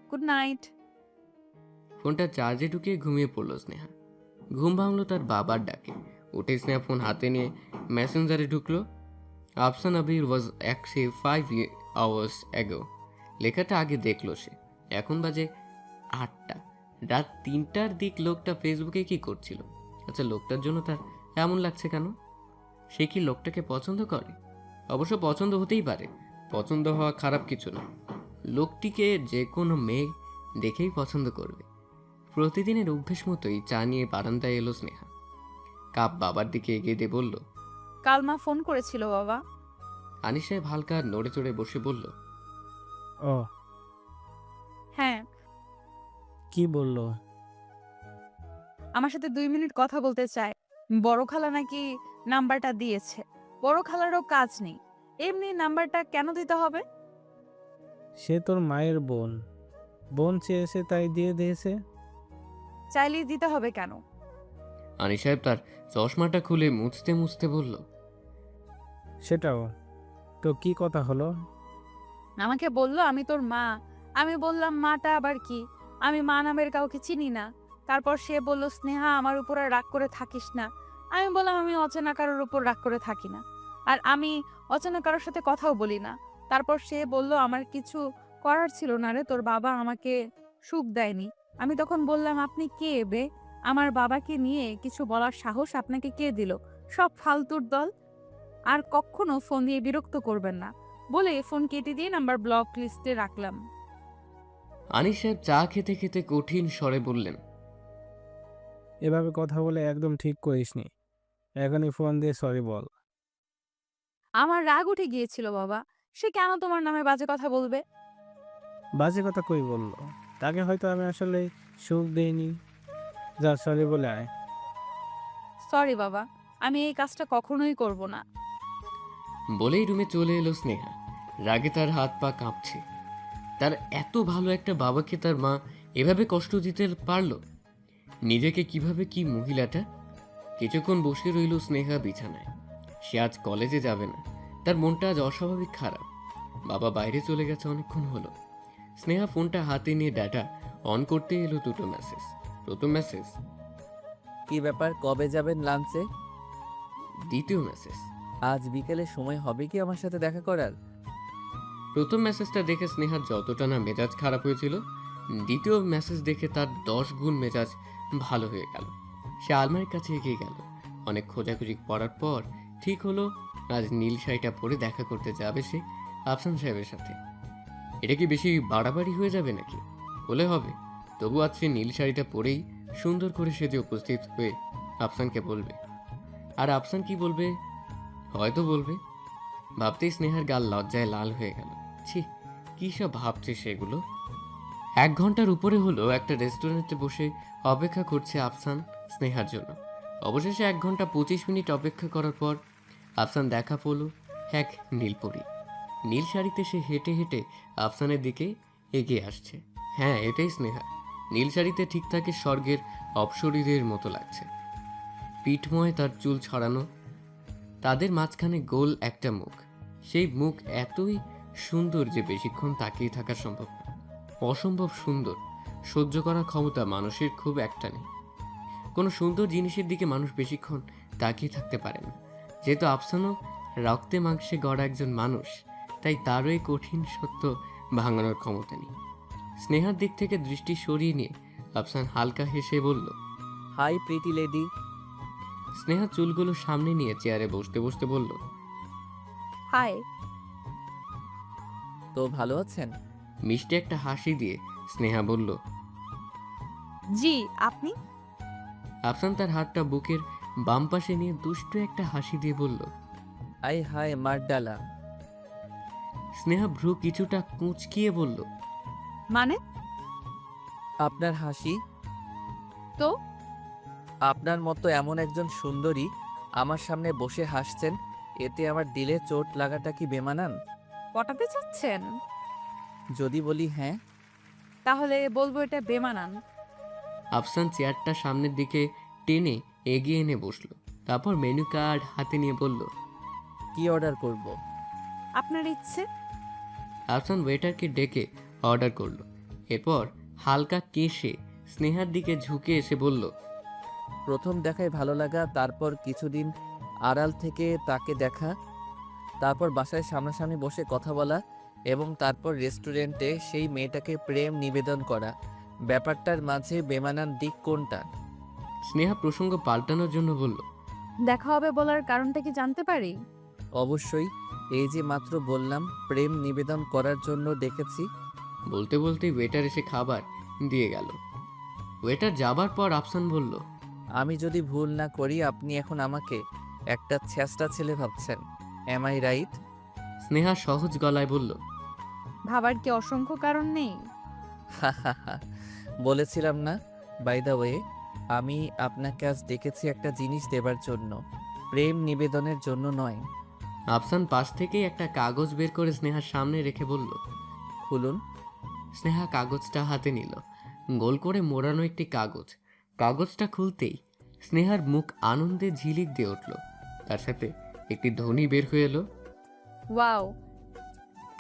Good night. ফোনটা চার্জে ঢুকিয়ে ঘুমিয়ে পড়লো স্নেহা। ঘুম ভাঙলো তার বাবার ডাকে। উঠে স্নেহা ফোন হাতে নিয়ে মেসেঞ্জারে ঢুকলো। আফসান আবির ওয়াজ অ্যাক্টিভ 5 hours ago। লেখাটা আগে দেখলো সে। এখন বাজে 8টা। রাত 3টার দিক লোকটা ফেসবুকে কি করছিল? আচ্ছা, লোকটার জন্য তার এমন লাগছে কেন? সে কি লোকটাকে পছন্দ করে? অবশ্য পছন্দ হতেই পারে, পছন্দ হওয়া খারাপ কিছু না। লোকটিকে যে কোনো মেয়ে দেখেই পছন্দ করবে। প্রতিদিনের অভ্যেস মতোই চা নিয়ে বারান্দায় এলো স্নেহা। কাপ বাবার দিকে এগিয়ে দিয়ে বলল। কাল মা ফোন করেছিল বাবা। আনিস সাহেব হালকা নড়ে চড়ে বসে বলল, ও, হ্যাঁ, কি বললো? আমার সাথে 2 মিনিট কথা বলতে চায়। বড় খালা নাকি নাম্বারটা দিয়েছে। বড় খালারও কাজ নেই, এমনি নাম্বারটা কেন দিতে হবে? সে তোর মায়ের বোন, বোন চেয়েছে তাই দিয়ে দিয়েছে। চাইলেই দিতে হবে কেন? আনিস সাহেব তার চশমাটা খুলে মুছতে মুছতে বলল, সেটাও তো কি কথা হলো? আমাকে বলল আমি তোর মা। আমি বললাম মাটা আবার কি? আমি মা নামের কাউকে চিনি না। তারপর সে বলল স্নেহা আমার উপর আর রাগ করে থাকিস না। আমি বললাম আমি অচেনা কারোর উপর রাগ করে থাকি না, আর আমি অচেনা কারোর সাথে কথাও বলি না। তারপর সে বলল আমার কিছু করার ছিল না রে, তোর বাবা আমাকে সুখ দেয়নি। আমি তখন বললাম আপনি কে বে? আমার বাবাকে নিয়ে কিছু বলার সাহস আপনাকে কে দিল? সব ফালতুর দল। আর কখনো ফোন দিয়ে বিরক্ত করবেন না বলে ফোন কেটে দিয়ে নাম্বার ব্লক লিস্টে রাখলাম। আনিস সাহেব চা খেতে খেতে কঠিন স্বরে বললেন, এভাবে কথা বলে একদম ঠিক করিসনি। এখনই ফোন দিয়ে সরি বল। আমার রাগ উঠে গিয়েছিল বাবা। সে কেন তোমার নামে বাজে কথা বলবে? বাজে কথা কই বললো? তাকে হয়তো আমি আসলে সুখ দেইনি। যা সরি বলে আয়। সরি বাবা, আমি এই কাজটা কখনোই করব না। বলেই রুমে চলে এলো স্নেহা। রাগে তার হাত পা কাঁপছে। তার এত ভালো একটা বাবাকে তার মা এভাবে কষ্ট দিতে পারলো? নিজেকে কিভাবে কি মহিলাটা? কিছুক্ষণ বসে রইল স্নেহা বিছানায়। সে আজ কলেজে যাবে না। তার মনটা আজ অস্বাভাবিক খারাপ। বাবা বাইরে চলে গেছে অনেকক্ষণ হলো। স্নেহা ফোনটা হাতে নিয়ে ডাটা অন করতে এলো দুটো মেসেজ। প্রথম মেসেজ, কি ব্যাপার, কবে যাবেন লাঞ্চে? দ্বিতীয় মেসেজ। আজ বিকেলে সময় হবে কি আমার সাথে দেখা করার? প্রথম মেসেজটা দেখে স্নেহার যতটা না মেজাজ খারাপ হয়েছিল, দ্বিতীয় মেসেজ দেখে তার 10 গুণ মেজাজ ভালো হয়ে গেল। সে আলমারির কাছে এগিয়ে গেল। অনেক খোঁজাখুঁজি করার পর ঠিক হলো আজ নীল শাড়িটা পরে দেখা করতে যাবে সে আফসান সাহেবের সাথে। এটা কি বেশি বাড়াবাড়ি হয়ে যাবে নাকি? বলে হবে। তবু আজ সে নীল শাড়িটা পরেই সুন্দর করে সেজে উপস্থিত হয়ে আফসানকে বলবে। আর আফসান কি বলবে? হয়তো বলবে। ভাবতেই স্নেহার গাল লজ্জায় লাল হয়ে গেল। ছি, কি সব ভাবছে সেগুলো। 1 ঘন্টার উপরে হলো একটা রেস্টুরেন্টে বসে অপেক্ষা করছে আফসান স্নেহার জন্য। অবশেষে 1 ঘন্টা 25 মিনিট অপেক্ষা করার পর আফসান দেখা পেল এক নীলপরি। নীল শাড়িতে সে হেঁটে হেঁটে আফসানের দিকে এগিয়ে আসছে। হ্যাঁ, এটাই স্নেহা। নীল শাড়িতে ঠিক তাকে স্বর্গের অপ্সরীদের মতো লাগছে। পিঠময় তার চুল ছড়ানো, তাদের মাঝখানে গোল একটা মুখ। সেই মুখ এতই সুন্দর যে বেশিক্ষণ তাকিয়ে থাকা সম্ভব না। অসম্ভব সুন্দর। সহ্য করার ক্ষমতা মানুষের খুব একটা নেই। কোনো সুন্দর জিনিসের দিকে মানুষ বেশিক্ষণ তাকিয়ে থাকতে পারে না। যেহেতু আফসানও রক্তে মাংসে গড়া একজন মানুষ, তাই তারও এই কঠিন সত্য ভাঙানোর ক্ষমতা নেই। স্নেহার দিক থেকে দৃষ্টি সরিয়ে নিয়ে আফসান হালকা হেসে বলল, হাই প্রিটি লেডি। স্নেহা চুলগুলো সামনে নিয়ে চেয়ারে বসতে বসতে বলল, হাই। তো ভালো আছেন? মিষ্টি একটা হাসি দিয়ে স্নেহা বলল। জি, আপনি? আফসান তার হাতটা বুকের বাম পাশে নিয়ে দুষ্টু একটা হাসি দিয়ে বলল। I high মারডালা। স্নেহা ভ্রু কিছুটা কুঁচকিয়ে বলল, মানে? আপনার হাসি। তো আপনার মতো এমন একজন সুন্দরী আমার সামনে বসে হাসছেন, এতে আমার দিলে চোট লাগাটা কি বেমানান? পটাতে চাচ্ছেন? যদি বলি হ্যাঁ। তাহলে বলবো এটা বেমানান। আফসান চেয়ারটা সামনের দিকে টেনে এগিয়ে এনে বসলো। তারপর মেনু কার্ড হাতে নিয়ে বলল, কি অর্ডার করব? আপনার ইচ্ছে। আফসান ওয়েটারকে ডেকে অর্ডার করলো। এরপর হালকা কেশে স্নেহার দিকে ঝুঁকে এসে বলল, প্রথম দেখায় ভালো লাগা, তারপর কিছুদিন আড়াল থেকে তাকে দেখা, তারপর বাসায় সামনাসামনি বসে কথা বলা, এবং তারপর রেস্টুরেন্টে সেই মেয়েটাকে প্রেম নিবেদন করা। ব্যাপারটার মাঝে বেমানান দিক কোনটা? স্নেহা প্রসঙ্গ পাল্টানোর জন্য বলল, দেখা হবে বলার কারণটা কি জানতে পারি? অবশ্যই, এই যে মাত্র বললাম প্রেম নিবেদন করার জন্য ডেকেছি। বলতে বলতেই ওয়েটার এসে খাবার দিয়ে গেল। ওয়েটার যাবার পর আফসান বলল, আমি যদি ভুল না করি আপনি এখন আমাকে একটা ছেঁচড়া ছেলে ভাবছেন, এম আই রাইট? স্নেহা সহজ গলায় বলল, ভাবার কি অসংখ্য কারণ নেই? বলেছিলাম না? বাই দ্য ওয়ে, আমি আপনাকে আজ ডেকেছি একটা জিনিস দেবার জন্য, প্রেম নিবেদনের জন্য নয়। আফসান পাশ থেকেই একটা কাগজ বের করে স্নেহার সামনে রেখে বলল। খুলুন। স্নেহা কাগজটা হাতে নিল। গোল করে মোড়ানো একটি কাগজ। কাগজটা খুলতেই স্নেহার মুখ আনন্দে ঝিলিক দিয়ে উঠল। তার সাথে একটি ধ্বনি বের হয়ে এলো। ওয়াও!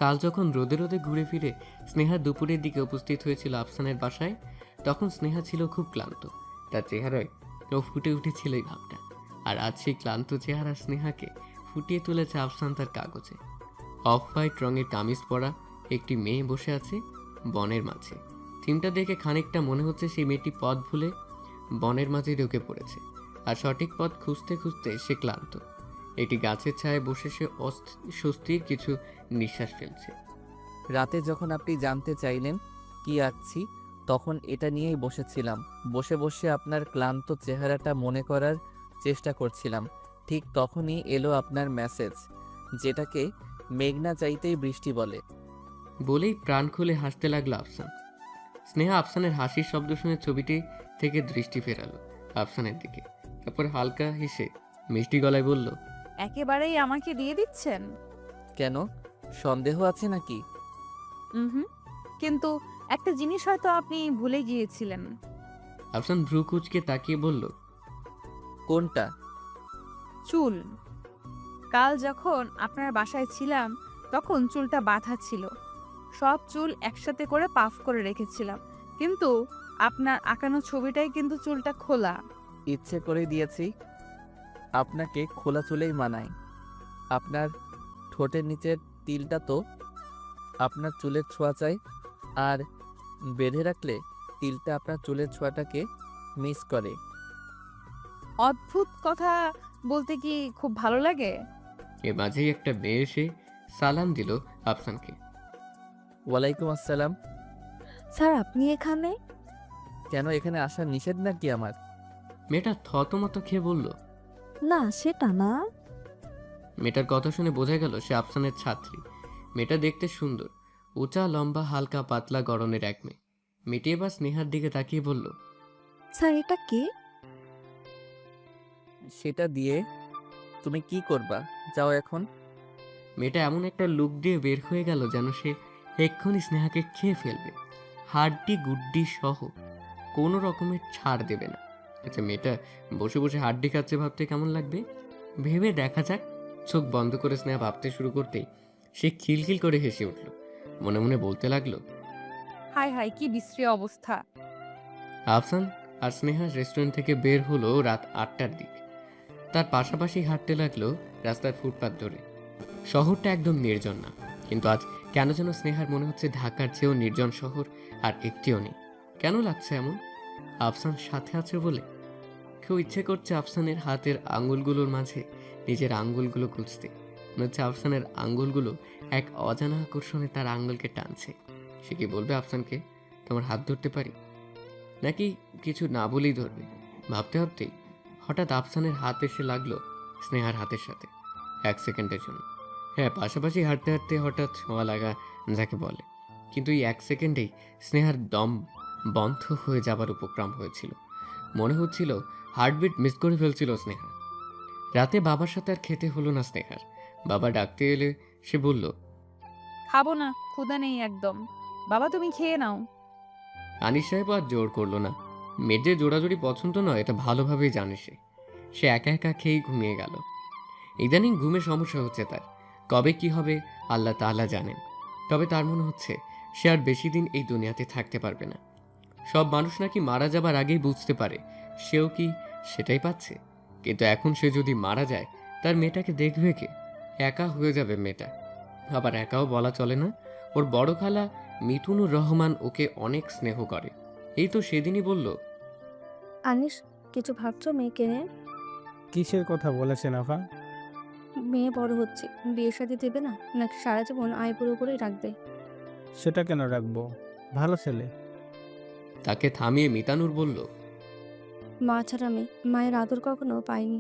কাল যখন রোদে রোদে ঘুরে ফিরে স্নেহা দুপুরের দিকে উপস্থিত হয়েছিল আফসানের বাসায়, তখন স্নেহা ছিল খুব ক্লান্ত। তার চেহারায় ফুটে উঠেছিল এই ভাবটা। আর আজ সেই ক্লান্ত চেহারা স্নেহাকে ফুটিয়ে তুলেছে আফসান তার কাগজে। অফ হোয়াইট রঙের কামিজ পরা একটি মেয়ে বসে আছে বনের মাঝে। থিমটা দেখে খানিকটা মনে হচ্ছে সেই মেয়েটি পথ ভুলে বনের মাঝে ঢুকে পড়েছে, আর সঠিক পথ খুঁজতে খুঁজতে সে ক্লান্ত। একটি গাছের ছায়ায় বসে সে স্বস্তির কিছু নিঃশ্বাস ফেলছে। রাতে যখন আপনি জানতে চাইলেন কি আঁকছি, তখন এটা নিয়েই বসেছিলাম। বসে বসে আপনার ক্লান্ত চেহারাটা মনে করার চেষ্টা করছিলাম। ঠিক তখনই এলো আপনার মেসেজ, যেটাকে মেঘনা চাইতেই বৃষ্টি বলে। বলেই প্রাণ খুলে হাসতে লাগলো আফসান। স্নেহা আফসানের হাসির শব্দ শুনে ছবিটি থেকে দৃষ্টি ফেরালো আফসানের দিকে। তারপর হালকা হেসে মিষ্টি গলায় বলল, একেবারেই আমাকে দিয়ে দিচ্ছেন? কেন, সন্দেহ আছে নাকি? হুম, কিন্তু একটা জিনিস হয়তো আপনি ভুলে গিয়েছিলেন। আফসান ভ্রু কুচকে তাকিয়ে বলল, কোনটা? চুল। কাল যখন আপনার বাসায় ছিলাম তখন চুলটা বাঁধা ছিল। সব চুল একসাথে করে পাফ করে রেখেছিলাম, কিন্তু আপনার আঁকানো ছবিটাই কিন্তু চুলটা খোলা। ইচ্ছে করে দিয়েছি, আপনাকে খোলা চুলেই মানায়। আপনার ঠোঁটের নিচের তিলটা তো আপনার চুলের ছোঁয়া চাই, আর বেঁধে রাখলে তিলটা আপনার চুলের ছোঁয়াটাকে মিস করে। অদ্ভুত কথা বলতে কি খুব ভালো লাগে? এর মাঝেই একটা মেয়ে এসে সালাম দিল আফসানকে। ওয়ালাইকুম আসসালাম। স্যার আপনি এখানে? কেন, এখানে আসা নিষেধ নাকি আমার? মেয়েটা থতমত খেয়ে বলল। না সেটা না। মেয়েটার কথা শুনে বোঝা গেল সে আফসানের ছাত্রী। মেয়েটা দেখতে সুন্দর, উঁচা লম্বা হালকা পাতলা গড়নের এক মেয়ে। মেয়েটি এবার স্নেহার দিকে তাকিয়ে বলল, স্যার এটা কে? সেটা দিয়ে তুমি কি করবা? যাও এখন। মেয়েটা এমন একটা লুক দিয়ে বের হয়ে গেল যেন সে এক্ষুনি স্নেহাকে খেয়ে ফেলবে, হাড্ডি গুড্ডি সহ কোনো রকমের ছাড় দেবে না। আচ্ছা, মেয়েটা বসে বসে হাড্ডি খাচ্ছে ভাবতে কেমন লাগবে ভেবে দেখা যাক। চোখ বন্ধ করে স্নেহা ভাবতে শুরু করতেই সে খিলখিল করে হেসে উঠল। মনে মনে বলতে লাগলো, হায় হায়, কি বিশ্রী অবস্থা। আফসান আর স্নেহা রেস্টুরেন্ট থেকে বের হলো রাত 8টার দিক। তার পাশাপাশি হাঁটতে লাগলো রাস্তার ফুটপাত ধরে। শহরটা একদম নির্জন না, কিন্তু আজ কেন যেন স্নেহার মনে হচ্ছে ঢাকার চেয়েও নির্জন শহর আর একটিও নেই। কেন লাগছে এমন? আফসান সাথে আছে বলে? কেউ ইচ্ছে করছে আফসানের হাতের আঙ্গুলগুলোর মাঝে নিজের আঙ্গুলগুলো খুঁজতে। মনে হচ্ছে আফসানের আঙ্গুলগুলো এক অজানা আকর্ষণে তার আঙ্গুলকে টানছে। সে কি বলবে আফসানকে, তোমার হাত ধরতে পারি? নাকি কিছু না বলেই ধরবে? ভাবতে ভাবতেই হঠাৎ আফসানের হাত এসে লাগলো স্নেহার হাতের সাথে। 1 সেকেন্ডের জন্য, হ্যাঁ, পাশাপাশি হাঁটতে হাঁটতে হঠাৎ ছোঁয়া লাগা যাকে বলে। কিন্তু এই 1 সেকেন্ডেই স্নেহার দম বন্ধ হয়ে যাবার উপক্রম হয়েছিল। মনে হচ্ছিল হার্টবিট মিস করে ফেলছিল স্নেহা। রাতে বাবার সাথে আর খেতে হলো না স্নেহার। বাবা ডাকতে এলে সে বলল, খাবো না, ক্ষুধা নেই একদম। বাবা তুমি খেয়ে নাও। আনিস সাহেব আর জোর করলো না। মেয়ের যে জোড়াজুড়ি পছন্দ নয় এটা ভালোভাবেই জানে সে। সে একা একা খেয়েই ঘুমিয়ে গেল। ইদানিং ঘুমের সমস্যা হচ্ছে তার। কবে কি হবে আল্লাহ তাআলা জানেন। তবে তার মনে হচ্ছে সে আর বেশি দিন এই দুনিয়াতে থাকতে পারবে না। সব মানুষ নাকি মারা যাবার আগেই বুঝতে পারে, সেও কি সেটাই পাচ্ছে? কিন্তু এখন সে যদি মারা যায় তার মেয়েটাকে দেখবে কে? একা হয়ে যাবে মেয়েটা। আবার একাও বলা চলে না, ওর বড় খালা মিঠুনুর রহমান ওকে অনেক স্নেহ করে। এই তো সেদিনই বলল, আনিস, কিছু ভাবছো মেয়েকে নিয়ে? কিসের কথা বলেছেন আফা? মেয়ে বড় হচ্ছে, বিয়ে শাদী দেবে না নাকি সারা জীবন আইবুড়ো করেই রাখবে? সেটা কেন রাখবো? ভালো ছেলে। তাকে থামিয়ে মিতানুর বলল, মা ছাড়া আমি মায়ের আদর কখনো পাইনি।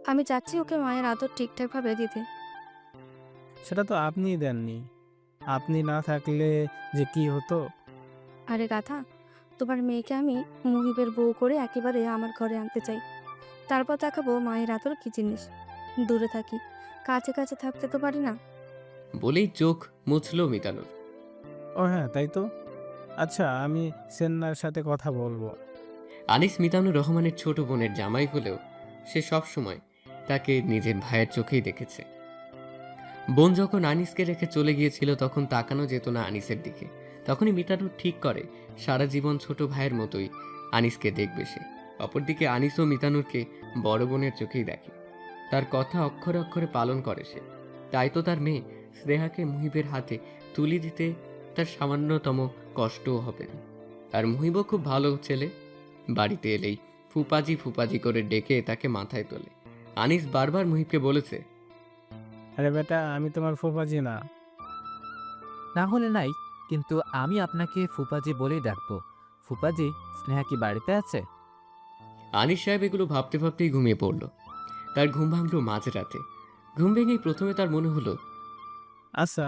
আমি চাচ্ছি ওকে মায়ের আদর ঠিকঠাকভাবে দিতে। সেটা তো আপনিই দেননি। আপনি না থাকলে যে কি হতো। আরে গাধা, তোমার মেয়েকে আমি মুহিবের বউ করে একেবারে আমার ঘরে আনতে চাই। তারপর দেখাবো মায়ের আদর কি জিনিস। দূরে থাকি, কাছে কাছে থাকতে তো পারি না। বলেই চোখ মুছল মিতানুর। ও হ্যাঁ, তাই তো। আচ্ছা, আমি সেন্নার সাথে কথা বলবো। আনিস মিতানুর রহমানের ছোট বোনের জামাই হলেও সে সব সময় তাকে নিজের ভাইয়ের চোখেই দেখেছে। বোন যখন আনিসকে রেখে চলে গিয়েছিল তখন তাকানো যেত না আনিসের দিকে। তখনই মিতানুর ঠিক করে সারা জীবন ছোট ভাইয়ের মতোই আনিসকে দেখবে সে। অপরদিকে আনিসও মিতানুরকে বড় বোনের চোখেই দেখে। তার কথা অক্ষরে অক্ষরে পালন করে সে। তাই তো তার মেয়ে স্নেহাকে মুহিবের হাতে তুলে দিতে তার সামান্যতম কষ্টও হবে না। আর মুহিবও খুব ভালো ছেলে। বাড়িতে এলেই ফুপাজি ফুপাজি করে ডেকে তাকে মাথায় তোলে। আনিস বারবার মুহিবকে বলেছে, আরে বেটা, আমি তোমার ফুফাজি না। না হলে নাই, কিন্তু আমি আপনাকে ফুপাজি বলেই ডাকবো। ফুপাজি, স্নেহা কি বাড়িতে আছে? আনিস সাহেব এগুলো ভাবতে ভাবতেই ঘুমিয়ে পড়ল। তার ঘুম ভাঙল মাঝরাতে। ঘুম ভেঙেই প্রথমে তার মনে হলো, আচ্ছা,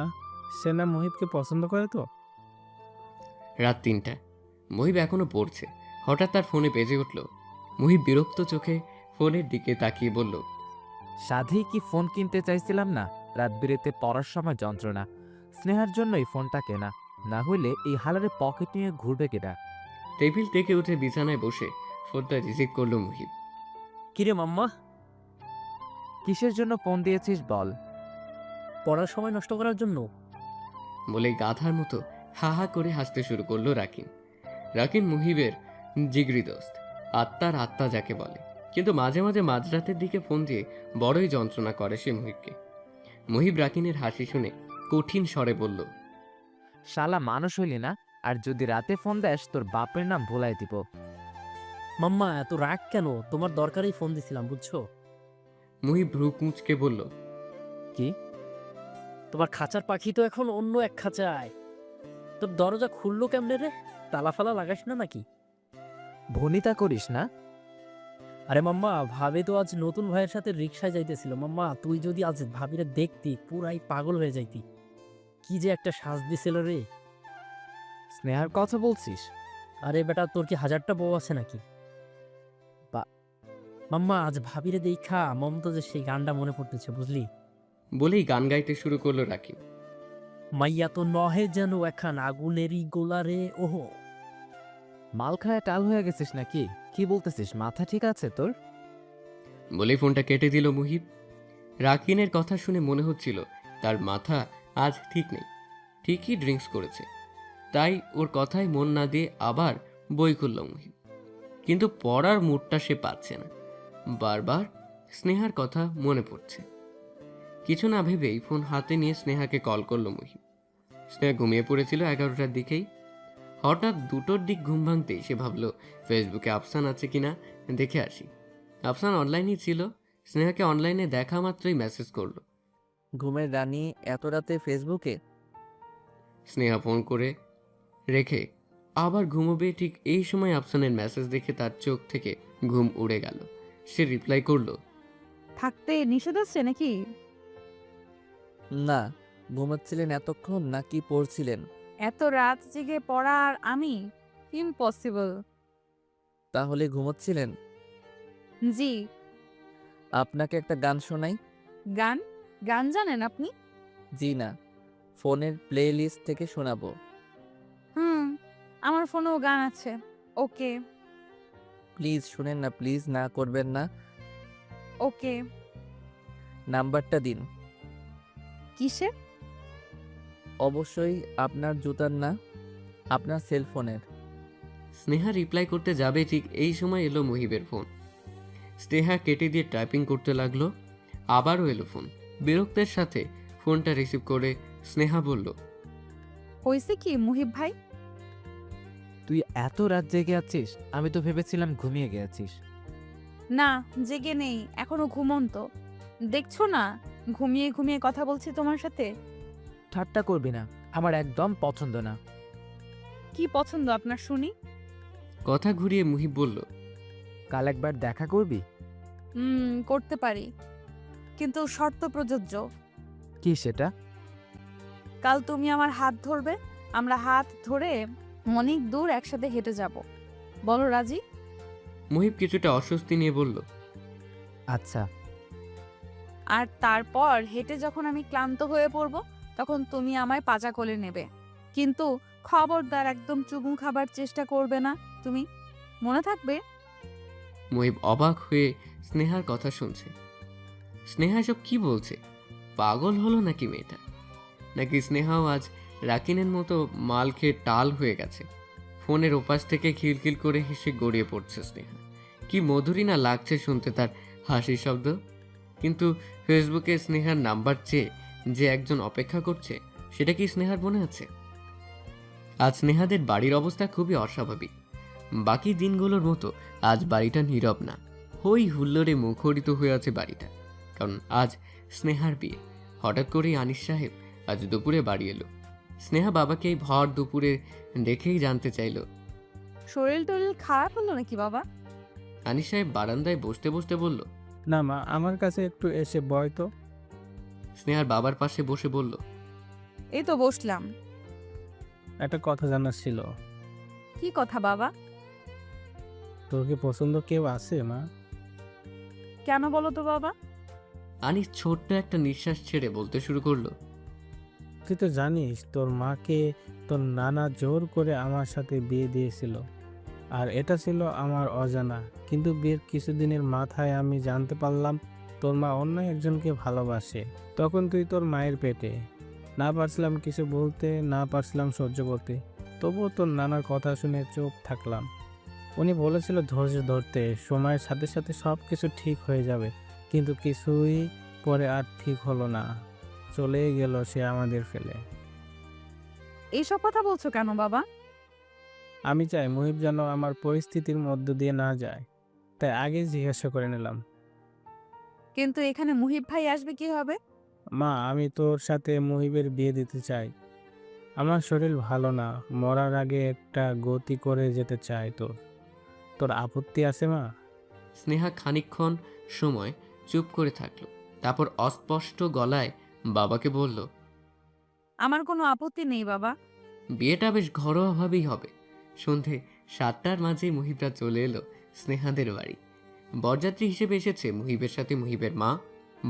সেনা মোহিতকে পছন্দ করে তো? রাত ৩টা, মুহিব এখনো পড়ছে। হঠাৎ তার ফোনে বেজে উঠল। মুহিব বিরক্ত চোখে ফোনের দিকে তাকিয়ে বলল, সাধী কি ফোন কিনতে চাইছিলাম না? রাত বিরেতে পড়ার সময় যন্ত্রণা। স্নেহার জন্যই ফোনটা কেনা, না হইলে এই হালারে পকেট নিয়ে ঘুরবে কেনা। টেবিল থেকে উঠে বিছানায় বসে ফোনটা রিসিভ করলো মুহিব। কিরে মাম্মা, কিসের জন্য ফোন দিয়েছিস বল? পড়ার সময় নষ্ট করার জন্য। বলে গাধার মতো হা হা করে হাসতে শুরু করলো রাকিন। রাকিন মুহিবের জিগরি দোস্ত, আত্মার আত্মা যাকে বলে। কিন্তু মাঝে মাঝে মাঝরাতের দিকে ফোন দিয়ে বড়ই যন্ত্রণা করে সে মুহিবকে। মুহিব রাকিনের হাসি শুনে কঠিন স্বরে বলল, শালা মানুষ হইলি না, আর যদি রাতে ফোন দেস তোর বাপের নাম ভোলাই দিব। মাম্মা এত রাগ কেন? তোমার দরকারেই ফোন দিছিলাম, বুঝছো? মুহিব ভ্রু কুঁচকে বলল, কি? তোমার খাঁচার পাখি তো এখন অন্য এক খাঁচায়। তোর দরজা খুললো কেমনে রে? তালা ফালা লাগাস না নাকি? ভনিতা করিস না। আরে মাম্মা, ভাবি তো আজ নতুন ভাইয়ের সাথে রিক্সায় যাইতেছিল। মাম্মা, তুই যদি আজ ভাবিরে দেখতি পুরাই পাগল হয়ে যাইতি। কি যে একটা সাজ দিছিল রে। স্নেহার কথা বলছিস? আরে বেটা, তোর কি হাজারটা বউ আছে নাকি? মাম্মা, আজ ভাবিরে দেখা মমতাজের সেই গানটা মনে পড়তেছে, বুঝলি? বলেই গান গাইতে শুরু করলো রাকিন। মাইয়া তো নহে যেন এখান আগুনেরই গোলা রে, ওহো। মাল খায় টাল হয়ে গেছিস নাকি? কি বলতেছিস? মাথা ঠিক আছে তোর? বলেই ফোনটা কেটে দিল মুহিব। রাকিনের কথা শুনে মনে হচ্ছিল তার মাথা আজ ঠিক নেই। ঠিকই ড্রিঙ্কস করেছে, তাই ওর কথায় মন না দিয়ে আবার বই খুলল মুহিব। কিন্তু পড়ার মুডটা সে পাচ্ছে না। বারবার স্নেহার কথা মনে পড়ছে। কিছু না ভেবেই ফোন হাতে নিয়ে স্নেহাকে কল করলো মুহিব। স্নেহা ঘুমিয়ে পড়েছিল 11টার দিকেই। হঠাৎ 2টোর দিক ঘুম ভাঙতেই সে ভাবলো ফেসবুকে আফসান আছে কিনা দেখে আসি। আফসান অনলাইনেই ছিল। স্নেহাকে অনলাইনে দেখা মাত্রই মেসেজ করলো। ঘুমের রানী এত রাতে ফেসবুকে? স্নেহা ফোন করে রেখে আবার ঘুমোবে ঠিক এই সময় আফসানের মেসেজ দেখে তার চোখ থেকে ঘুম উড়ে গেল। সে রিপ্লাই করলো, থাকতে নিষেধ আছে নাকি? না, ঘুমাচ্ছিলেন এতক্ষণ নাকি পড়ছিলেন? এত রাত জেগে পড়া আর আমি? ইম্পসিবল। তাহলে ঘুমাচ্ছিলেন? জি। আপনাকে একটা গান শোনাই। গান? গান জানেন আপনি? জি না, ফোনের প্লে লিস্ট থেকে শোনাবো। আমার ফোনেও গান আছে। ওকে। প্লিজ শুনেন না, প্লিজ না করবেন না। ওকে। নাম্বারটা দিন। কিসের? অবশ্যই আপনার জুতার না, আপনার সেলফোনের। স্নেহা রিপ্লাই করতে যাবে ঠিক এই সময় এলো মুহিবের ফোন। স্নেহা কেটে দিয়ে টাইপিং করতে লাগলো। আবারও এলো ফোন। বিরক্তের সাথে ফোনটা রিসিভ করে স্নেহা বলল, হয়েছে কি মুহিব ভাই? তুই এত রাত জেগে আছিস? আমি তো ভেবেছিলাম ঘুমিয়ে গেছিস। না, জেগে নেই, এখনো ঘুমন্ত। দেখছো না ঘুমিয়ে ঘুমিয়ে কথা বলছি তোমার সাথে। ঠাট্টা করবি না, আমার একদম পছন্দ না। কি পছন্দ আপনার শুনি? কথা ঘুরিয়ে মুহিব বলল, কাল একবার দেখা করবি? করতে পারি, কিন্তু শর্ত প্রযোজ্য। কি সেটা? কাল তুমি আমার হাত ধরবে, আমরা হাত ধরে অনেক দূর একসাথে হেঁটে যাব। বলো রাজি? মুহিব কিছুটা অস্বস্তি নিয়ে বলল, আচ্ছা। আর তারপর হেঁটে যখন আমি ক্লান্ত হয়ে পড়ব, তখন তুমি আমায় পাজা কোলে নেবে। কিন্তু খবরদার একদম চুমু খাবার চেষ্টা করবে না তুমি, মনে থাকবে? মুহিব অবাক হয়ে স্নেহার কথা শুনছে। স্নেহা এসব কি বলছে? পাগল হলো নাকি মেয়েটা? নাকি স্নেহাও আজ রাকিনের মতো মাল খেয়ে টাল হয়ে গেছে? ফোনের ওপাশ থেকে খিলখিল করে হেসে গড়িয়ে পড়ছে স্নেহা। কি মধুরী না লাগছে শুনতে তার হাসির শব্দ। কিন্তু ফেসবুকে স্নেহার নাম্বার চেয়ে যে একজন অপেক্ষা করছে, সেটা কি স্নেহার মনে আছে? আজ স্নেহাদের বাড়ির অবস্থা খুবই অস্বাভাবিক। বাকি দিনগুলোর মতো আজ বাড়িটা নীরব না, হই হুল্লোড়ে মুখরিত হয়ে আছে বাড়িটা। কারণ আজ স্নেহার বিয়ে। হঠাৎ করেই আনিস সাহেব আজ দুপুরে বাড়ি এলো। স্নেহা বাবাকে এই ভর দুপুরে দেখেই জানতে চাইল, শরীর টরীর খারাপ হলো নাকি বাবা? আনিস সাহেব বারান্দায় বসতে বসতে বলল, না মা, আমার কাছে একটু এসে বয় তো। স্নেহার বাবার পাশে বসে বলল, এই তো বসলাম। একটা কথা জানার ছিল। কি কথা বাবা? তোর কি পছন্দ কেউ আছে মা? কেন বলো তো বাবা? আনিস ছোট্ট একটা নিঃশ্বাস ছেড়ে বলতে শুরু করলো, তুই তো জানিস তোর মাকে তোর নানা জোর করে আমার সাথে বিয়ে দিয়েছিল। আর এটা ছিল আমার অজানা, কিন্তু বিয়ের কিছুদিনের মাথায় আমি জানতে পারলাম তোর মা অন্য একজনকে ভালোবাসে। তখন তুই তোর মায়ের পেটে। না পারছিলাম কিছু বলতে, না পারছিলাম সহ্য করতে। তবুও তোর নানার কথা শুনে চুপ থাকলাম। উনি বলেছিল ধৈর্য ধরতে, সময়ের সাথে সাথে সব কিছু ঠিক হয়ে যাবে। কিন্তু কিছুই পরে আর ঠিক হলো না, চলে গেল সে আমাদের ফেলে। এইসব কথা বলছো কেন বাবা? আমি চাই মুহিব যেন আমার পরিস্থিতির মধ্য দিয়ে না যায়, তাই আগে জিজ্ঞাসা করে নিলাম। কিন্তু এখানে মুহিব ভাই আসবে কি হবে? মা, আমি তোর সাথে মুহিবের বিয়ে দিতে চাই। আমার শরীর ভালো না, মরার আগে একটা গতি করে যেতে চাই। তোর আপত্তি আছে মা? স্নেহা খানিকক্ষণ সময় চুপ করে থাকলো, তারপর অস্পষ্ট গলায় বাবাকে বলল, আমার কোনো আপত্তি নেই বাবা। বিয়েটা বেশ ঘরোয়াভাবেই হবে। সন্ধে 7টার মাঝেই মুহিবরা চলে এলো স্নেহাদের বাড়ি। বরযাত্রী হিসেবে এসেছে মুহিবের সাথে মুহিবের মা,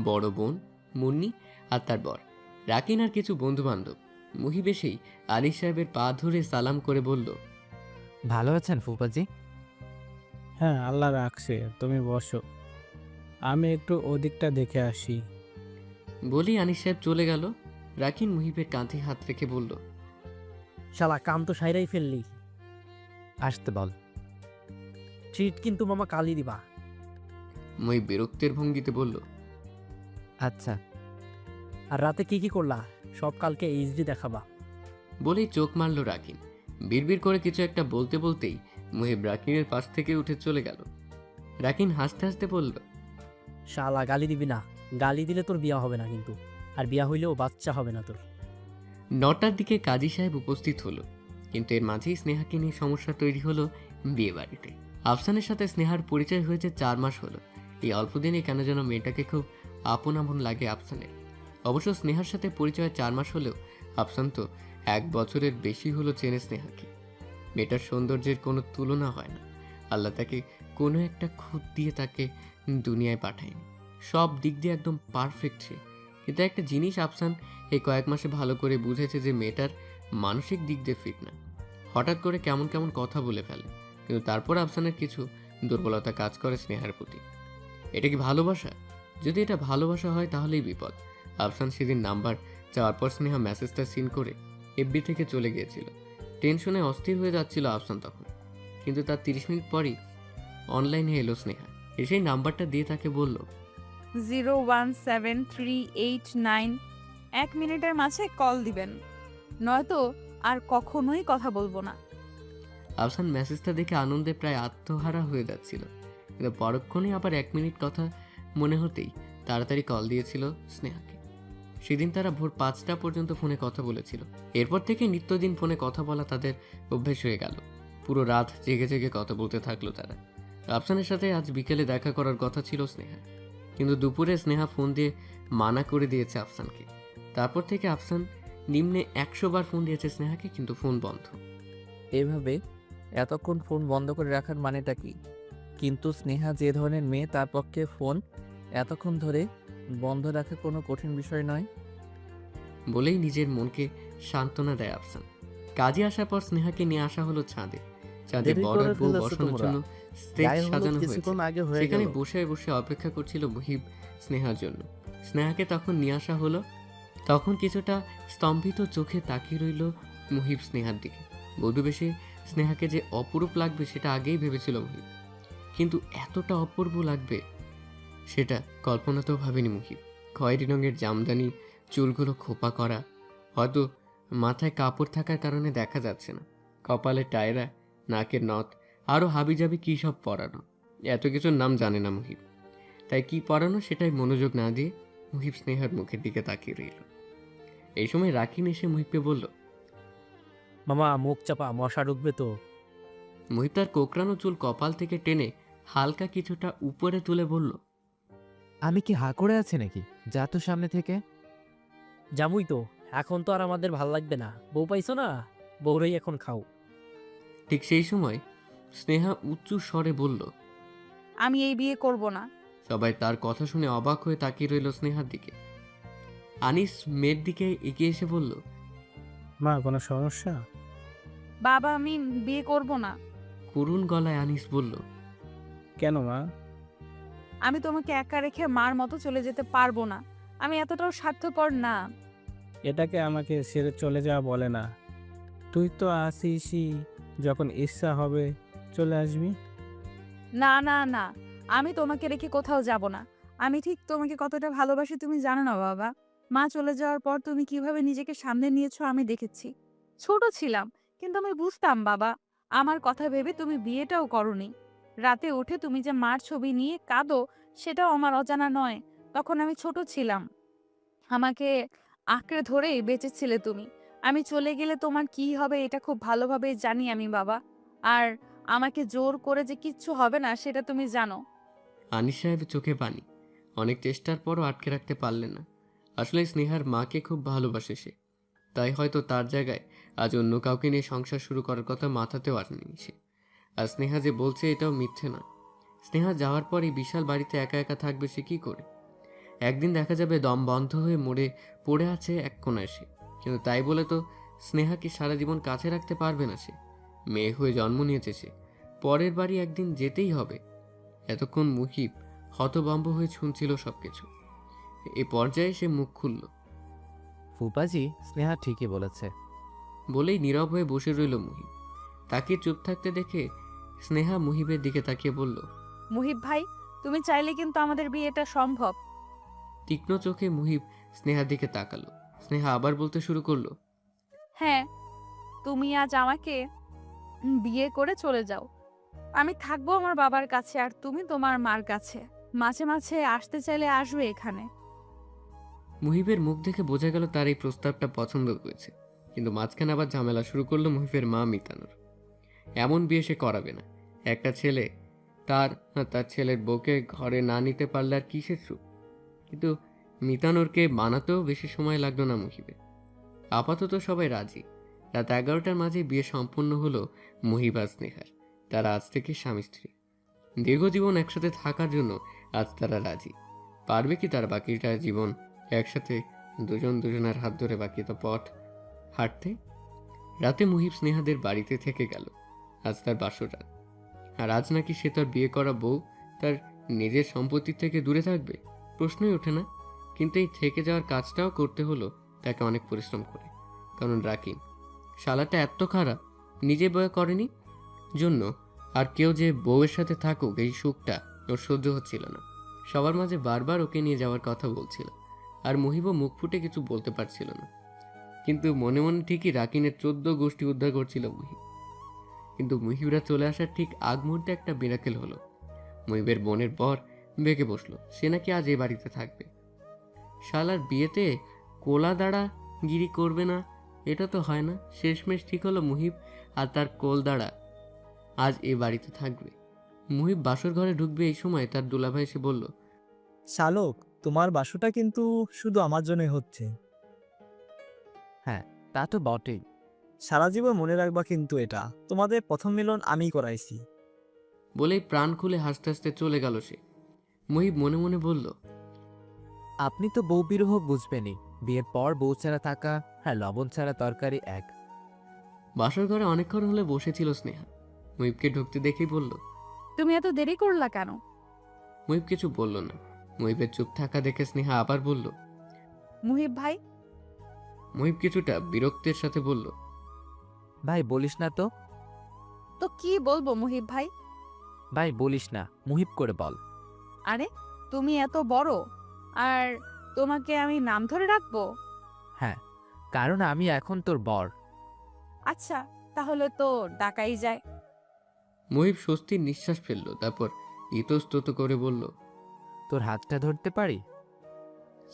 বড় বোন মুন্নি আর তার বর, রাকিন আর কিছু বন্ধু বান্ধব। মুহিব এসেই আনিস সাহেবের পা ধরে সালাম করে বলল, ভালো আছেন ফুপাজি? হ্যাঁ, আল্লাহ রাখছে, তুমি বসো, আমি একটু ওদিকটা দেখে আসি। বলেই আনিস সাহেব চলে গেল। রাকিন মুহিবের কাঁধে হাত রেখে বলল, শালা কাম তো সাইরাই ফেললি। আসতে বল। ট্রিট কিন্তু মামা কালই দিবা। মুহিব বিরক্তের ভঙ্গিতে বলল, আচ্ছা। আর রাতে কি কি করলা সব কালকে এইচডি দেখাবা। বলেই চোখ মারল রাকিন। বিড়বিড় করে কিছু একটা বলতে বলতেই মুহিব রাকিনের পাশ থেকে উঠে চলে গেল। রাকিন হাসতে হাসতে বলল, শালা গালি দিবি না, গালি দিলে তোর বিয়া হবে না কিন্তু, আর বিয়া হইলেও বাচ্চা হবে না তোর। 9টার দিকে কাজী সাহেব উপস্থিত হলো, কিন্তু এর মাঝেই স্নেহাকে নিয়ে সমস্যা তৈরি হলো বিয়ে বাড়িতে। আফসানের সাথে স্নেহার পরিচয় হয়েছে 4 মাস হলো। এই অল্প দিনে কেন যেন মেয়েটাকে খুব আপন আপন লাগে আফসানের। অবশ্য স্নেহার সাথে পরিচয় 4 মাস হলেও আফসান তো 1 বছরের বেশি হলো চেনে স্নেহাকে। মেয়েটার সৌন্দর্যের কোনো তুলনা হয় না। আল্লাহ তাকে কোনো একটা খুঁত দিয়ে তাকে দুনিয়ায় পাঠায়নি। সব দিক দিয়ে একদম পারফেক্ট সে। কিন্তু একটা জিনিস আফসান এই কয়েক মাসে ভালো করে বুঝেছে যে মেয়েটার মানসিক দিক দিয়ে ফিট না। হঠাৎ করে কেমন কেমন কথা বলে ফেলে, কিন্তু তারপর আফসানের কিছু দুর্বলতা কাজ করে স্নেহার প্রতি। এটা কি ভালোবাসা? যদি এটা ভালোবাসা হয় তাহলেই বিপদ। আফসান সেদিন নাম্বার চাওয়ার পর স্নেহা মেসেজটা সিন করে এফবি থেকে চলে গিয়েছিল। টেনশনে অস্থির হয়ে যাচ্ছিল আফসান তখন, কিন্তু তার 30 মিনিট পরই অনলাইনে এলো স্নেহা। এসেই নাম্বারটা দিয়ে তাকে বলল, 017389। 1 মিনিটের মাঝে কল দিবেন, নয়তো আর কখনোই কথা বলবো না। আফসান মেসেজটা দেখে আনন্দে প্রায় আত্মহারা হয়ে যাচ্ছিল, কিন্তু পরক্ষণে আবার 1 মিনিট কথা মনে হতেই তাড়াতাড়ি কল দিয়েছিল স্নেহাকে। সেদিন তারা ভোর 5টা পর্যন্ত ফোনে কথা বলেছিল। এরপর থেকে নিত্যদিন ফোনে কথা বলা তাদের অভ্যেস হয়ে গেল। পুরো রাত জেগে জেগে কথা বলতে থাকলো তারা। আফসানের সাথে আজ বিকেলে দেখা করার কথা ছিল স্নেহা, কিন্তু দুপুরে স্নেহা ফোন দিয়ে মানা করে দিয়েছে আফসানকে। তারপর থেকে আফসান নিম্নে 100 বার ফোন দিয়েছে স্নেহাকে, কিন্তু ফোন বন্ধ। এভাবে এতক্ষণ ফোন বন্ধ করে রাখার মানেটা কি? কিন্তু স্নেহা যে ধরনের মেয়ে, তার পক্ষে ফোন এতক্ষণ ধরে বন্ধ রাখা কোনো কঠিন বিষয় নয়। বলেই নিজের মনকে সান্ত্বনা দেয় আফসান। কাজে আসার পর স্নেহাকে নিয়ে আসা হলো ছাদে। ছাদে দেরি বড় করে বউ ফেলেছো বসানোর তোমরা। জন্য স্টেজ গায়ে হলুদ সাজানো হয়েছে। কিছুক্ষণ আগে হয়ে সেখানে গেল। বসে বসে অপেক্ষা করছিল মুহিব স্নেহার জন্য। স্নেহাকে তখন নিয়ে আসা হলো। তখন কিছুটা স্তম্ভিত চোখে তাকিয়ে রইল মুহিব স্নেহার দিকে। বধূবেশে স্নেহাকে যে অপরূপ লাগবে সেটা আগেই ভেবেছিল মুহিব, কিন্তু এতটা অপূর্ব লাগবে সেটা কল্পনাতেও ভাবেনি মুহিব। খয়েরি রঙের জামদানি, চুলগুলো খোপা করা, হয়তো মাথায় কাপড় থাকার কারণে দেখা যাচ্ছে না, কপালে টায়রা, নাকের নথ, আরও হাবিজাবি কী সব পরানো। এত কিছুর নাম জানে না মুহিব, তাই কি পরানো সেটাই মনোযোগ না দিয়ে মুহিব স্নেহার মুখের দিকে তাকিয়ে রইল। এই সময় রাকিন এসে মুহিবকে বলল, মামা মুখ চাপা, মশা ঢুকবে তো। মুহিব তার কোকড়ানো চুল কপাল থেকে টেনে হালকা কিছুটা উপরে তুলে বলল, আমি কি হা করে আছি নাকি? যা তো সামনে থেকে। জামুই তো, এখন তো আর আমাদের ভাল লাগবে না। বউ পাইছো না, বউরাই এখন খাও। ঠিক সেই সময় স্নেহা উঁচু স্বরে বলল। আমি এই বিয়ে করব না। সবাই তার কথা শুনে অবাক হয়ে তাকিয়ে রইল স্নেহার দিকে। আনিস মেয়ের দিকে এগিয়ে এসে বলল, মা কোনো সমস্যা? বাবা, আমি বিয়ে করব না। করুণ গলায় আনিস বলল, কেন মা? আমি তোমাকে একা রেখে মার মতো চলে যেতে পারবো না। আমি এতটাও স্বার্থপর না। এটাকে আমাকে ছেড়ে চলে যাওয়া বলে না। তুই তো আসিসই, যখন ইচ্ছা হবে চলে আসবি। না না না, আমি তোমাকে রেখে কোথাও যাব না। আমি ঠিক তোমাকে কতটা ভালোবাসি তুমি জানো না বাবা। মা চলে যাওয়ার পর তুমি কিভাবে নিজেকে সামনে নিয়েছো আমি দেখেছি। ছোট ছিলাম, কিন্তু আমি বুঝতাম বাবা, আমার কথা ভেবে তুমি বিয়েটাও করনি। রাতে উঠে তুমি যে মার ছবি নিয়ে কাঁদো, সেটাও আমার অজানা নয়। তখন আমি ছোট ছিলাম, আমাকে আঁকড়ে ধরেই বেঁচেছিলে তুমি। আমি চলে গেলে তোমার কি হবে এটা খুব ভালোভাবে জানি আমি বাবা। আর আমাকে জোর করে যে কিচ্ছু হবে না সেটা তুমি জানো। আনিস সাহেবের চোখে পানি। অনেক চেষ্টার পরও আটকে রাখতে পারলেন না। আসলে স্নেহার মাকে খুব ভালোবাসে সে, তাই হয়তো তার জায়গায় আজ অন্য কাউকে নিয়ে সংসার শুরু করার কথা মাথাতেও আসেনি সে। আর স্নেহা যে বলছে এটাও মিথ্যে না। স্নেহা যাওয়ার পর এই বিশাল বাড়িতে একা একা থাকবে সে কি করে? একদিন দেখা যাবে দম বন্ধ হয়ে মরে পড়ে আছে এক কোণায় সে, কিন্তু তাই বলে তো স্নেহাকে সারা জীবন কাছে রাখতে পারবে না সে। মেয়ে হয়ে জন্ম নিয়েছে সে, পরের বাড়ি একদিন যেতেই হবে। এতক্ষণ মুহিব হতভম্ব হয়ে শুনছিল সবকিছু। এ পর্যায়ে সে মুখ খুলল। ফুপাজি, স্নেহা ঠিকই বলেছে। বলেই নীরব হয়ে বসে রইল মুহিব। তাকে চুপ থাকতে দেখে স্নেহা মুহিবের দিকে তাকিয়ে বলল, মুহিব ভাই, তুমি চাইলে কিন্তু আমাদের বিয়েটা সম্ভব। তীক্ষ্ণ চোখে মুহিব স্নেহার দিকে তাকালো। স্নেহা আবার বলতে শুরু করলো, হ্যাঁ, তুমি আজ আমাকে বিয়ে করে চলে যাও। আমি থাকবো আমার বাবার কাছে আর তুমি তোমার মার কাছে। মাঝে মাঝে আসতে চাইলে আসবে এখানে। মুহিবের মুখ দেখে বোঝা গেল তার এই প্রস্তাবটা পছন্দ হয়েছে, কিন্তু মাঝখানে আবার ঝামেলা শুরু করলো মুহিবের মা মিতানুর। এমন বিয়ে সে করাবে না। একটা ছেলে তার ছেলের বউকে ঘরে না নিতে পারলে আর কিসের সুখ? কিন্তু মিতানুরকে মানাতেও বেশি সময় লাগলো না মুহিবের। আপাতত সবাই রাজি। রাত 11টার মাঝে বিয়ে সম্পন্ন হলো মুহিব আর স্নেহার। তারা আজ থেকে স্বামী স্ত্রী। দীর্ঘজীবন একসাথে থাকার জন্য আজ তারা রাজি। পারবে কি তার বাকিটা জীবন একসাথে দুজন দুজনের হাত ধরে বাকি তো পথ হাঁটতে? রাতে মুহিব স্নেহাদের বাড়িতে থেকে গেল। আজ তার বাসর রাত। আর আজ নাকি সে তার বিয়ে করা বউ তার নিজের সম্পত্তি থেকে দূরে থাকবে, প্রশ্নই ওঠে না। কিন্তু এই থেকে যাওয়ার কাজটাও করতে হলো তাকে অনেক পরিশ্রম করে, কারণ রাকিব শালাটা এত খারাপ, নিজে বয়ে করেনি জন্য আর কেউ যে বউয়ের সাথে থাকুক এই সুখটা ওর সহ্য হচ্ছিল না। সবার মাঝে বারবার ওকে নিয়ে যাওয়ার কথা বলছিল, আর মুহিবও মুখ ফুটে কিছু বলতে পারছিল না। কিন্তু মনে মনে ঠিকই রাকিনের 14 গোষ্ঠী উদ্ধার করছিল মুহিব। কিন্তু মুহিবরা চলে আসার ঠিক আগ মুহূর্তে একটা মিরাকেল হলো। মুহিবের বোনের পর বেঁকে বসলো সে নাকি আজ এই বাড়িতে থাকবে। শালার বিয়েতে কোলা দাঁড়া গিরি করবে না, এটা তো হয় না। শেষমেশ ঠিক হলো মুহিব আর তার কোল দাঁড়া আজ এই বাড়িতে থাকবে। মুহিব বাসর ঘরে ঢুকবে এই সময় তার দুলাভাই এসে বলল, শালক, তোমার বাসুটা কিন্তু শুধু আমার জন্যই হচ্ছে। হ্যাঁ, তা তো বটেই। সারা জীবন মনে রাখবা কিন্তু এটা, তোমাদের প্রথম মিলন আমিই করাইছি। বলেই প্রাণ খুলে হাসতে হাসতে চলে গেল সে। মুহিব মনে মনে বলল, আপনি তো বউ বিরহ বুঝবেনই। বিয়ের পর বউ ছাড়া থাকা হ্যাঁ লবণ ছাড়া তরকারি এক। বাসর ঘরে অনেকক্ষণ হলে বসেছিল স্নেহা। মুহিবকে ঢুকতে দেখেই বলল, তুমি এত দেরি করলা কেন? মুহিব কিছু বলল না। মুহিবের চুপ থাকা দেখে স্নেহা আবার বলল, মুহিব ভাই। মুহিব কিছুটা বিরক্তের সাথে বলল, ভাই বলিস না তো। তো কি বলবো মুহিব ভাই? ভাই বলিস না, মুহিব করে বল। আরে তুমি এত বড়, আর তোমাকে আমি নাম ধরে রাখবো? হ্যাঁ, কারণ আমি এখন তোর বর। আচ্ছা, তাহলে তো ডাকাই যায়। মুহিব স্বস্তির নিঃশ্বাস ফেলল, তারপর ইতস্তত করে বলল, তোর হাতটা ধরতে পারি?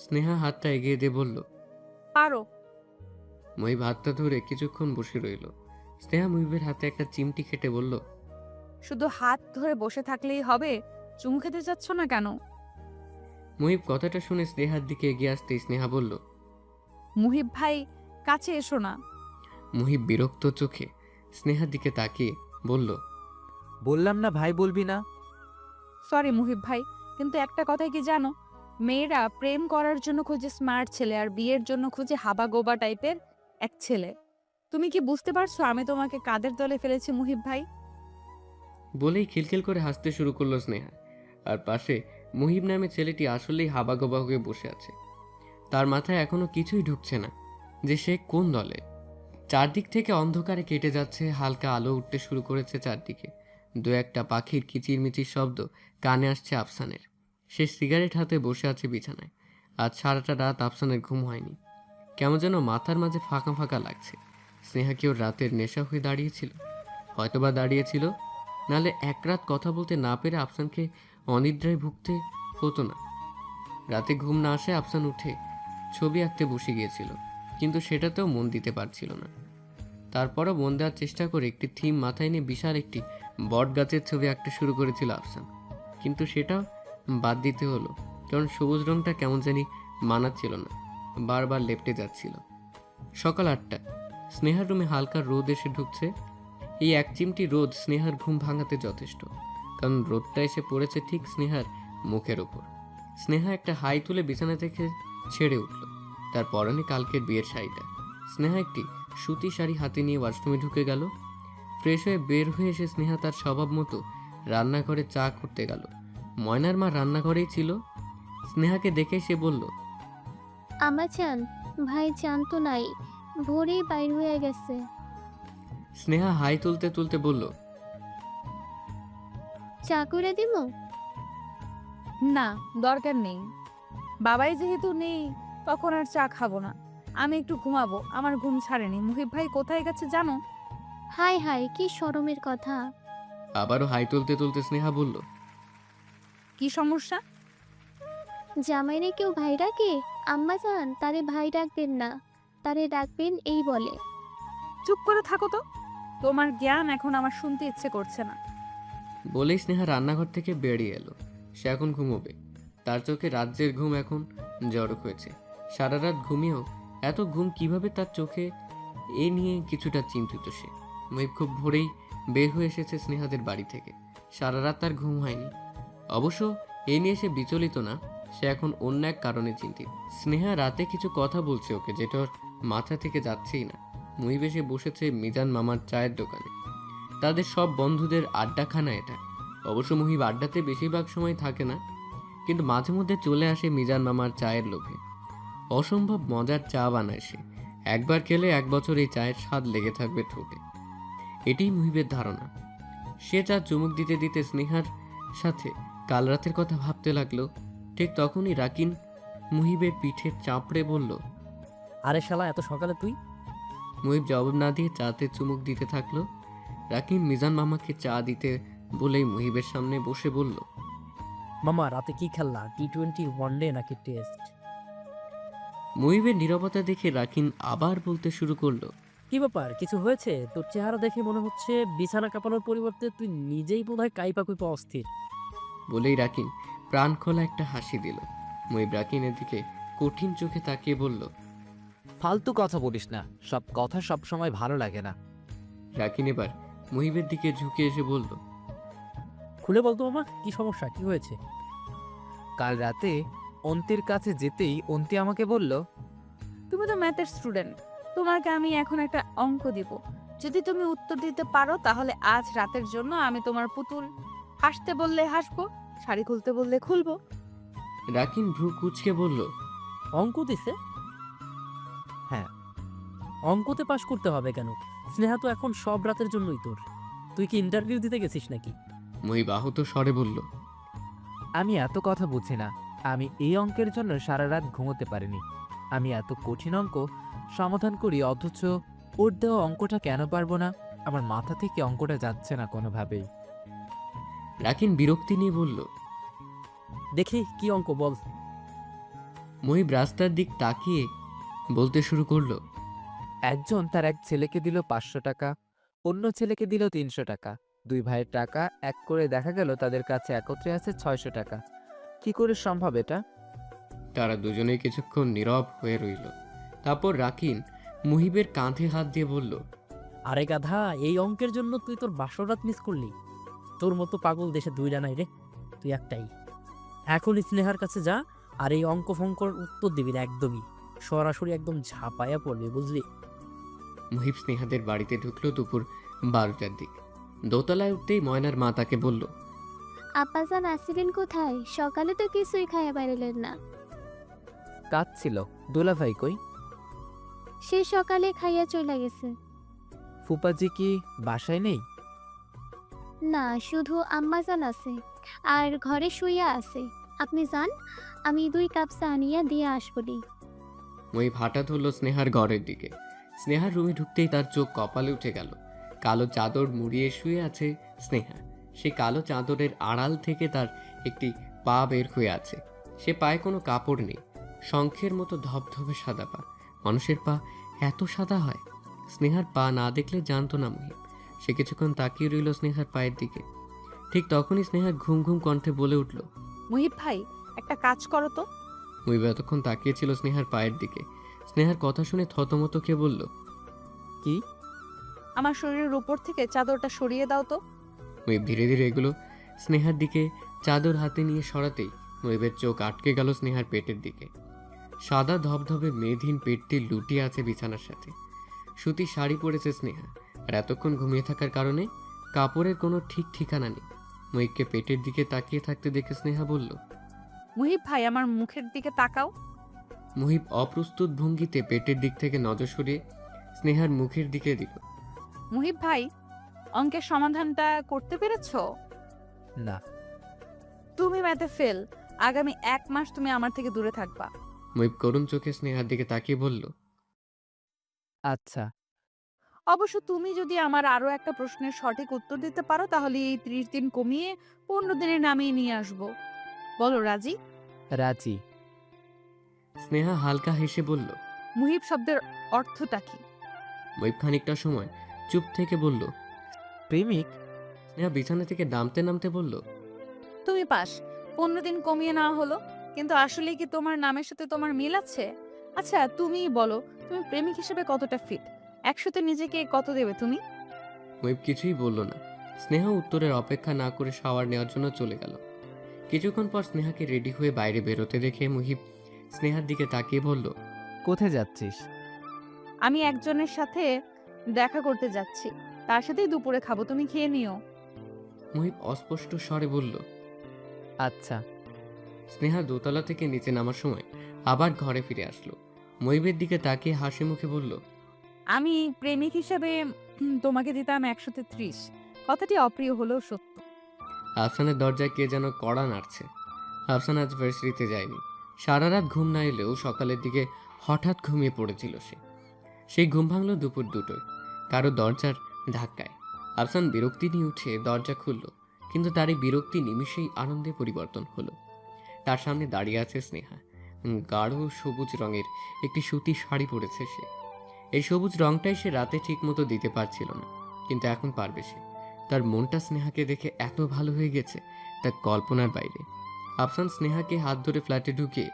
স্নেহা হাতটা এগিয়ে দিয়ে বলল, পারো। মুহিব হাতটা ধরে কিছুক্ষণ বসে রইল। স্নেহা মুহিবের হাতে একটা চিমটি খেটে বলল, শুধু হাত ধরে বসে থাকলেই হবে? চুমু খেতে যাচ্ছ না কেন? মুহিব কথাটা শুনে স্নেহার দিকে এগিয়ে আসতেই স্নেহা বলল, মুহিব ভাই, কাছে এসো না। মুহিব বিরক্ত চোখে স্নেহার দিকে তাকিয়ে বলল, বললাম না ভাই বলবি না। সরি মুহিব ভাই, কিন্তু একটা কথা কি জানো, মেয়েরা প্রেম করার জন্য খুঁজে স্মার্ট ছেলে, আর বিয়ের জন্য খুঁজে হাবা গোবা টাইপের এক ছেলে। তুমি কি বুঝতে পারছো আমি তোমাকে কাদের দলে ফেলেছি মুহিব ভাই? বলেই খিলখিল করে হাসতে শুরু করলো স্নেহা। আর পাশে মুহিব নামে ছেলেটি আসলেই হাবাগোবা হয়ে বসে আছে। তার মাথায় এখনো কিছুই ঢুকছে না যে সে কোন দলে। চারদিক থেকে অন্ধকারে কেটে যাচ্ছে, হালকা আলো উঠতে শুরু করেছে চারদিকে। দু একটা পাখির কিচিরমিচির শব্দ কানে আসছে আফসানের। সে সিগারেট হাতে বসে আছে বিছানায়। আজ সারাটা রাত আফসানের ঘুম হয়নি। কেমন যেন মাথার মাঝে ফাঁকা ফাঁকা লাগছে। স্নেহা কি ওর রাতের নেশা হয়ে দাঁড়িয়েছিল? হয়তোবা দাঁড়িয়েছিল, নালে এক রাত কথা বলতে না পেরে আফসানকে অনিদ্রায় ভুগতে হতো না। রাতে ঘুম না আসে আফসান উঠে ছবি আঁকতে বসে গিয়েছিল, কিন্তু সেটাতেও মন দিতে পারছিল না। তারপরও মন দেওয়ার চেষ্টা করে একটি থিম মাথায় নিয়ে বিশাল একটি বট গাছের ছবি আঁকতে শুরু করেছিল আফসান, কিন্তু সেটাও বাদ দিতে হলো, কারণ সবুজ রংটা কেমন জানি মানাচ্ছিল না, বারবার লেপটে যাচ্ছিল। সকাল 8টা, স্নেহার রুমে হালকা রোদ এসে ঢুকছে। এই এক চিমটি রোদ স্নেহার ঘুম ভাঙাতে যথেষ্ট, কারণ রোদটা এসে পড়েছে ঠিক স্নেহার মুখের ওপর। স্নেহা একটা হাই তুলে বিছানা থেকে ছেড়ে উঠল। তার পরনে কালকের বিয়ের শাড়িটা। স্নেহা একটি সুতি শাড়ি হাতে নিয়ে ওয়াশরুমে ঢুকে গেল। ফ্রেশ হয়ে বের হয়ে এসে স্নেহা তার স্বভাব মতো রান্নাঘরে চা করতে গেল। ময়নার মা রান্নাঘরেই ছিল। স্নেহাকে দেখে সে বলল, আমার চান ভাই চান তো নাই, ভোরেই বাইর হয়ে গেছে। স্নেহা হাই তুলতে তুলতে বলল, চা করে দিব? না, দরকার নেই। বাবাই যেহেতু নেই তখন আর চা খাবো না। আমি একটু ঘুমাবো, আমার ঘুম ছাড়েনি। মুহিব ভাই কোথায় গেছে জানো? হাই হাই, কি শরমের কথা। আবারও হাই তুলতে তুলতে স্নেহা বলল, কি সমস্যা? জামাইরে কেউ ভাই ডাকে? আম্মা জান, তারে ভাই ডাকবেন না, তারে ডাকবেন এই বলে। চুপ করে থাকো তো, তোমার জ্ঞান এখন আমার শুনতে ইচ্ছে করছে না। বলেই স্নেহা রান্নাঘর থেকে বেরিয়ে এলো। সে এখন ঘুমোবে। তার চোখে রাজ্যের ঘুম এখন জড়ক হয়েছে। সারা রাত ঘুমিয়েও এত ঘুম কিভাবে তার চোখে, এ নিয়ে কিছুটা চিন্তিত সে। মুহিব খুব ভোরেই বের হয়ে এসেছে স্নেহাদের বাড়ি থেকে। সারা রাত তার ঘুম হয়নি। অবশ্য এ নিয়ে সে বিচলিত না, সে এখন অন্য এক কারণে চিন্তিত। স্নেহা রাতে কিছু কথা বলছে ওকে, যেটা ওর মাথা থেকে যাচ্ছেই না। মুহিব এসে বসেছে মিজান মামার চায়ের দোকানে। তাদের সব বন্ধুদের আড্ডাখানা এটা। অবশ্য মুহিব আড্ডাতে বেশিরভাগ সময় থাকে না, কিন্তু মাঝে মধ্যে চলে আসে মিজান মামার চায়ের লোভে। অসম্ভব মজার চা বানায় সে। একবার খেলে 1 বছর এই চায়ের স্বাদ লেগে থাকবে ঠোঁটে। এটাই মুহিবের ধারণা। সে চা চুমুক দিতে দিতে স্নেহার সাথে কাল রাতের কথা ভাবতে লাগলো। ঠিক তখনই রাকিন মুহিবের পিঠে চাপড়ে বলল, আরে শালা, এত সকালে তুই? মুহিব জবাব না দিয়ে চাতে চুমুক দিতে থাকলো। রাকিন মিজান মামাকে চা দিতে বলেই মুহিবের সামনে বসে বলল, মামা রাতে কি খেললা? T20 ওয়ানডে নাকি টেস্ট? মুহিবের নীরবতা দেখে রাকিন আবার বলতে শুরু করলো, কি ব্যাপার, কিছু হয়েছে? তোর চেহারা দেখে মনে হচ্ছে বিছানা কাঁপানোর পরিবর্তে তুই নিজেই বোধহয় কাইপা কুইপা অস্থির। বলেই রাকিন প্রাণ খোলা একটা হাসি দিল। মুহিব রাকিনের দিকে কঠিন চোখে তাকিয়ে বলল, ফালতু কথা বলিস না, সব কথা সব সময় ভালো লাগে না। রাকিন এবার মুহিবের দিকে ঝুঁকে এসে বলল, খুলে বলতো মামা, কি সমস্যা, কি হয়েছে? কাল রাতে অন্তির কাছে যেতেই অন্তি আমাকে বলল, তুমি তো ম্যাথের স্টুডেন্ট, তোমাকে আমি এখন একটা অঙ্ক দিব। যদি তুমি উত্তর দিতে পারো তাহলে আজ রাতের জন্য আমি তোমার পুতুল। হাসতে বললে হাসবো, শাড়ি খুলতে বললে খুলবো। রাকিন ভ্রু কুচকে বলল, অঙ্ক দিছে? হ্যাঁ। অঙ্কতে পাশ করতে হবে কেন? স্নেহা তো এখন সব রাতের জন্যই তোর। তুই কি ইন্টারভিউ দিতে গেছিস নাকি? মুহিব আহত স্বরে বলল, আমি এত কথা বুঝি না। আমি এই অঙ্কের জন্য সারা রাত ঘুমোতে পারিনি। আমি এত কঠিন অঙ্ক সমাধান করি, অথচ ওর দেওয়া অঙ্কটা কেন পারবো না? আমার মাথা থেকে অঙ্কটা যাচ্ছে না কোনোভাবেই। রাকিন বিরক্তি নিয়ে বলল, দেখি কি অঙ্ক বল। মুহিব রাস্তার দিক তাকিয়ে বলতে শুরু করলো, একজন তার এক ছেলেকে দিল 500 টাকা, অন্য ছেলেকে দিল 300 টাকা। 2 ভাইয়ের টাকা এক করে দেখা গেল তাদের কাছে একত্রে আছে 600 টাকা। কি করে সম্ভব এটা? তারা দুজনেই কিছুক্ষণ নীরব হয়ে রইল। তারপর রাকিন মুহিবের কাঁধে হাত দিয়ে বলল, আরে গাধা, এই অঙ্কের জন্য তুই তোর বাসর রাত মিস করলি? তোর মতো পাগল দেশে দুইটা নাই রে, তুই একটাই। এখন স্নেহার কাছে যা, আর এই অঙ্ক ফঙ্কর উত্তর দিবি না একদমই। সরাসরি একদম ঝাঁপায়া পড়বি, বুঝলি? মুহিব স্নেহাদের বাড়িতে ঢুকলো দুপুর 12টার দিক। দোতলায় উঠতেই ময়নার মা তাকে বলল, আব্বাজান আসিলেন কোথায়? সকালে তো কিছুই খাইয়া পারিলেন না। কাজ ছিল। দুলাভাই কই? সে সকালে খাইয়া চলে গেছে। ফুপাজি কি বাসায় নেই? না, শুধু আম্মাজান আছে আর ঘরে শুইয়া আছে। আপনি যান, আমি 2 কাপ চা আনিয়া দিয়ে আসবনি। মুহিব হাঁটা ধরল স্নেহার ঘরের দিকে। স্নেহার রুমে ঢুকতেই তার চোখ কপালে উঠে গেল। কালো চাদর মুড়িয়ে শুয়ে আছে স্নেহা। সেই কালো চাদরের আড়াল থেকে তার একটি পা বের হয়ে আছে। সে পায়ে কোনো কাপড় নেই, শঙ্খের মতো ধবধবে সাদা পা। মানুষের পা এত সাদা হয়? স্নেহার পা না দেখলে জানতো না মুহিব। সে কিছুক্ষণ তাকিয়ে রইল স্নেহার পায়ের দিকে। ঠিক তখনই স্নেহা ঘুম ঘুম কণ্ঠে বলে উঠল, মুহিব ভাই, একটা কাজ করো তো। মুহিব এতক্ষণ তাকিয়েছিল স্নেহার পায়ের দিকে। স্নেহার কথা শুনে থতমত খেয়ে বলল, কি? আমার শরীরের উপর থেকে চাদরটা সরিয়ে দাও তো। মুহিব ধীরে ধীরে এগুলো স্নেহার দিকে চাদর হাতে নিয়ে সরাতেই মুহিবের চোখ আটকে গেল স্নেহার পেটের দিকে। সাদা ধবধবে মেয়েধীন পেটটি লুটিয়ে আছে বিছানার সাথে। সুতি শাড়ি পরেছে স্নেহা, আর এতক্ষণ ঘুমিয়ে থাকার কারণে কাপড়ের কোনো ঠিক ঠিকানা নেই। মুহিবকে পেটের দিকে তাকিয়ে থাকতে দেখে স্নেহা বলল, মুহিব ভাই, আমার মুখের দিকে তাকাও। মুহিব অপ্রস্তুত ভঙ্গিতে পেটের দিক থেকে নজর সরিয়ে স্নেহার মুখের দিকে দিল। মুহিব ভাই, অঙ্কের সমাধানটা করতে পেরেছো? না। তুমি ম্যাথে ফেল। আগামী 1 মাস তুমি আমার থেকে দূরে থাকবা। মুহিব করুণ চোখে স্নেহার দিকে তাকিয়ে বলল, আচ্ছা। অবশ্য তুমি যদি আমার আরো একটা প্রশ্নের সঠিক উত্তর দিতে পারো তাহলে এই 30 দিন কমিয়ে 15 দিনে নামিয়ে নিয়ে আসবো। বলো রাজি? রাজি। স্নেহা হালকা হেসে বলল, মুহিব শব্দের অর্থটা কি? মুহিব খানিকটা সময় চুপ থেকে বলল, প্রেমিক। স্নেহা বিছানা থেকে নামতে নামতে বলল, তুমি পাস। 15 দিন কমিয়ে নেওয়া হলো, কিন্তু আসলে কি তোমার নামের সাথে তোমার মিল আছে? আচ্ছা তুমিই বলো, তুমি প্রেমিক হিসেবে কতটা ফিট? 100তে নিজেকে কত দেবে তুমি? মুহিব কিছুই বলল না। স্নেহা উত্তরের অপেক্ষা না করে শাওয়ার নেওয়ার জন্য চলে গেল। কিছুক্ষণ পর স্নেহাকে রেডি হয়ে বাইরে বেরোতে দেখে মুহিব স্নেহার দিকে তাকিয়ে বলল, কোথায় যাচ্ছিস? আমি একজনের সাথে দেখা করতে যাচ্ছি। তার সাথেই দুপুরে খাবো, তুমি খেয়ে নিও। মুহিব অস্পষ্ট স্বরে বলল। আচ্ছা। স্নেহা দোতলা থেকে নিচে নামার সময় আবার ঘরে ফিরে আসলো। মুহিবের দিকে তাকিয়ে হাসি মুখে বলল, আমি প্রেমিক হিসেবে তোমাকে দিতাম 133। কথাটি অপ্রিয় হলেও সত্য। আফসানের দরজায় কে যেন কড়া নাড়ছে। আফসান আজ ভার্সিটিতে যায়নি। সারা রাত ঘুম না এলেও সকালের দিকে হঠাৎ ঘুমিয়ে পড়েছিল সে। সেই ঘুম ভাঙল দুপুর 2টোয় কারো দরজার ধাক্কায়। আফসান বিরক্তি নিয়ে উঠে দরজা খুলল, কিন্তু তার এই বিরক্তি নিমিষেই আনন্দে পরিবর্তন হলো। তার সামনে দাঁড়িয়ে আছে স্নেহা। গাঢ় সবুজ রঙের একটি সুতি শাড়ি পরেছে সে। এই সবুজ রংটাই সে রাতে ঠিক মতো দিতে পারছিল না, কিন্তু এখন পারবে সে। তার মনটা স্নেহাকে দেখে এত ভালো হয়ে গেছে তা কল্পনার বাইরে। আফসান স্নেহাকে হাত ধরে ফ্ল্যাটে ঢুকিয়ে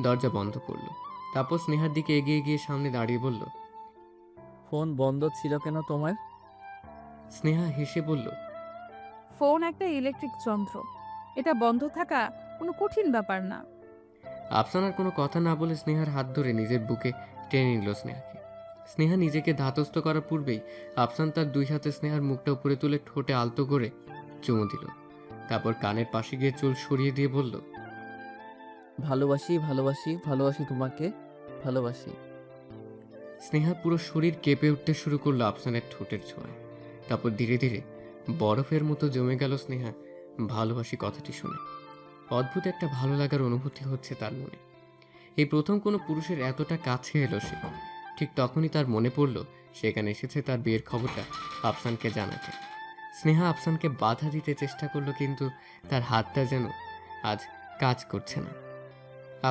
দরজা বন্ধ করলো। তারপর স্নেহার দিকে এগিয়ে গিয়ে সামনে দাঁড়িয়ে বলল। ফোন বন্ধ ছিল কেন তোমার? স্নেহা হেসে বলল, ফোন একটা ইলেকট্রিক যন্ত্র, এটা বন্ধ থাকা কোনো কঠিন ব্যাপার না। আফসান আর কোনো কথা না বলে স্নেহার হাত ধরে নিজের বুকে টেনে নিল স্নেহাকে। স্নেহা নিজেকে ধাতস্থ করার পূর্বেই আফসান তার 2 হাতে স্নেহার মুখটা উপরে তুলে ঠোঁটে আলতো করে চুমু দিল। তারপর কানের পাশে গিয়ে চুল সরিয়ে দিয়ে বলল, ভালোবাসি ভালোবাসি ভালোবাসি তোমাকে, ভালোবাসি। স্নেহা পুরো শরীর কেঁপে উঠতে শুরু করলো আফসানের ঠোঁটের ছোঁয়ায়। তারপর ধীরে ধীরে বরফের মতো জমে গেল স্নেহা ভালোবাসি কথাটি শুনে। অদ্ভুত একটা ভালো লাগার অনুভূতি হচ্ছে তার মনে। এই প্রথম কোনো পুরুষের এতটা কাছে এলো সে। ঠিক তখনই তার মনে পড়ল সেখানে এসেছে তার বিয়ের খবরটা আফসানকে জানাতে। স্নেহা আফসানকে বাধা দিতে চেষ্টা করলো, কিন্তু তার হাতটা যেন আজ কাজ করছে না।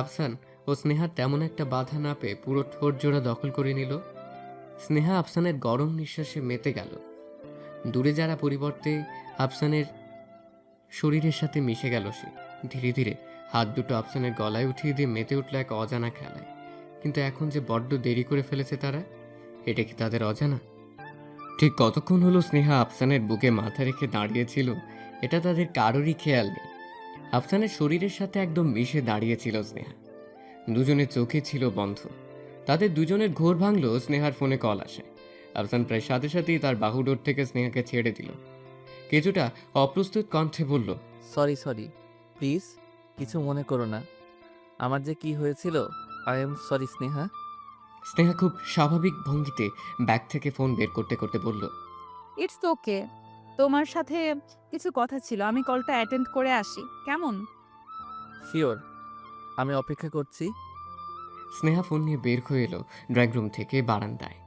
আফসান ও স্নেহা তেমন একটা বাধা না পেয়ে পুরো ঠোঁট জোড়া দখল করে নিল। স্নেহা আফসানের গরম নিঃশ্বাসে মেতে গেল। দূরে যারা পরিবর্তে আফসানের শরীরের সাথে মিশে গেল সে। ধীরে ধীরে হাত দুটো আফসানের গলায় উঠিয়ে দিয়ে মেতে উঠল এক অজানা খেলায়। কিন্তু এখন যে বড্ড দেরি করে ফেলেছে তারা, এটা কি তাদের অজানা? ঠিক কতক্ষণ হলো স্নেহা আফসানের বুকে মাথা রেখে দাঁড়িয়েছিল এটা তাদের কারোরই খেয়াল নেই। আফসানের শরীরের সাথে একদম মিশে দাঁড়িয়েছিল স্নেহা। দুজনের চোখে ছিল বন্ধ। তাদের দুজনের ঘোর ভাঙল স্নেহার ফোনে কল আসে। আফসান প্রায় সাথে সাথেই তার বাহুডোর থেকে স্নেহাকে ছেড়ে দিল। কিছুটা অপ্রস্তুত কণ্ঠে বলল, সরি সরি, প্লিজ কিছু মনে করো না। আমার যে কি হয়েছিল, I am sorry Sneha. Sneha খুব স্বাভাবিক ভঙ্গিতে ব্যাগ থেকে ফোন বের করতে করতে বলল, ইটস ওকে, তোমার সাথে কিছু কথা ছিল, আমি কলটা অ্যাটেন্ড করে আসি, কেমন? শিওর, আমি অপেক্ষা করছি। স্নেহা ফোন নিয়ে বের হয়ে এলো ড্রয়িং রুম থেকে বারান্দায়।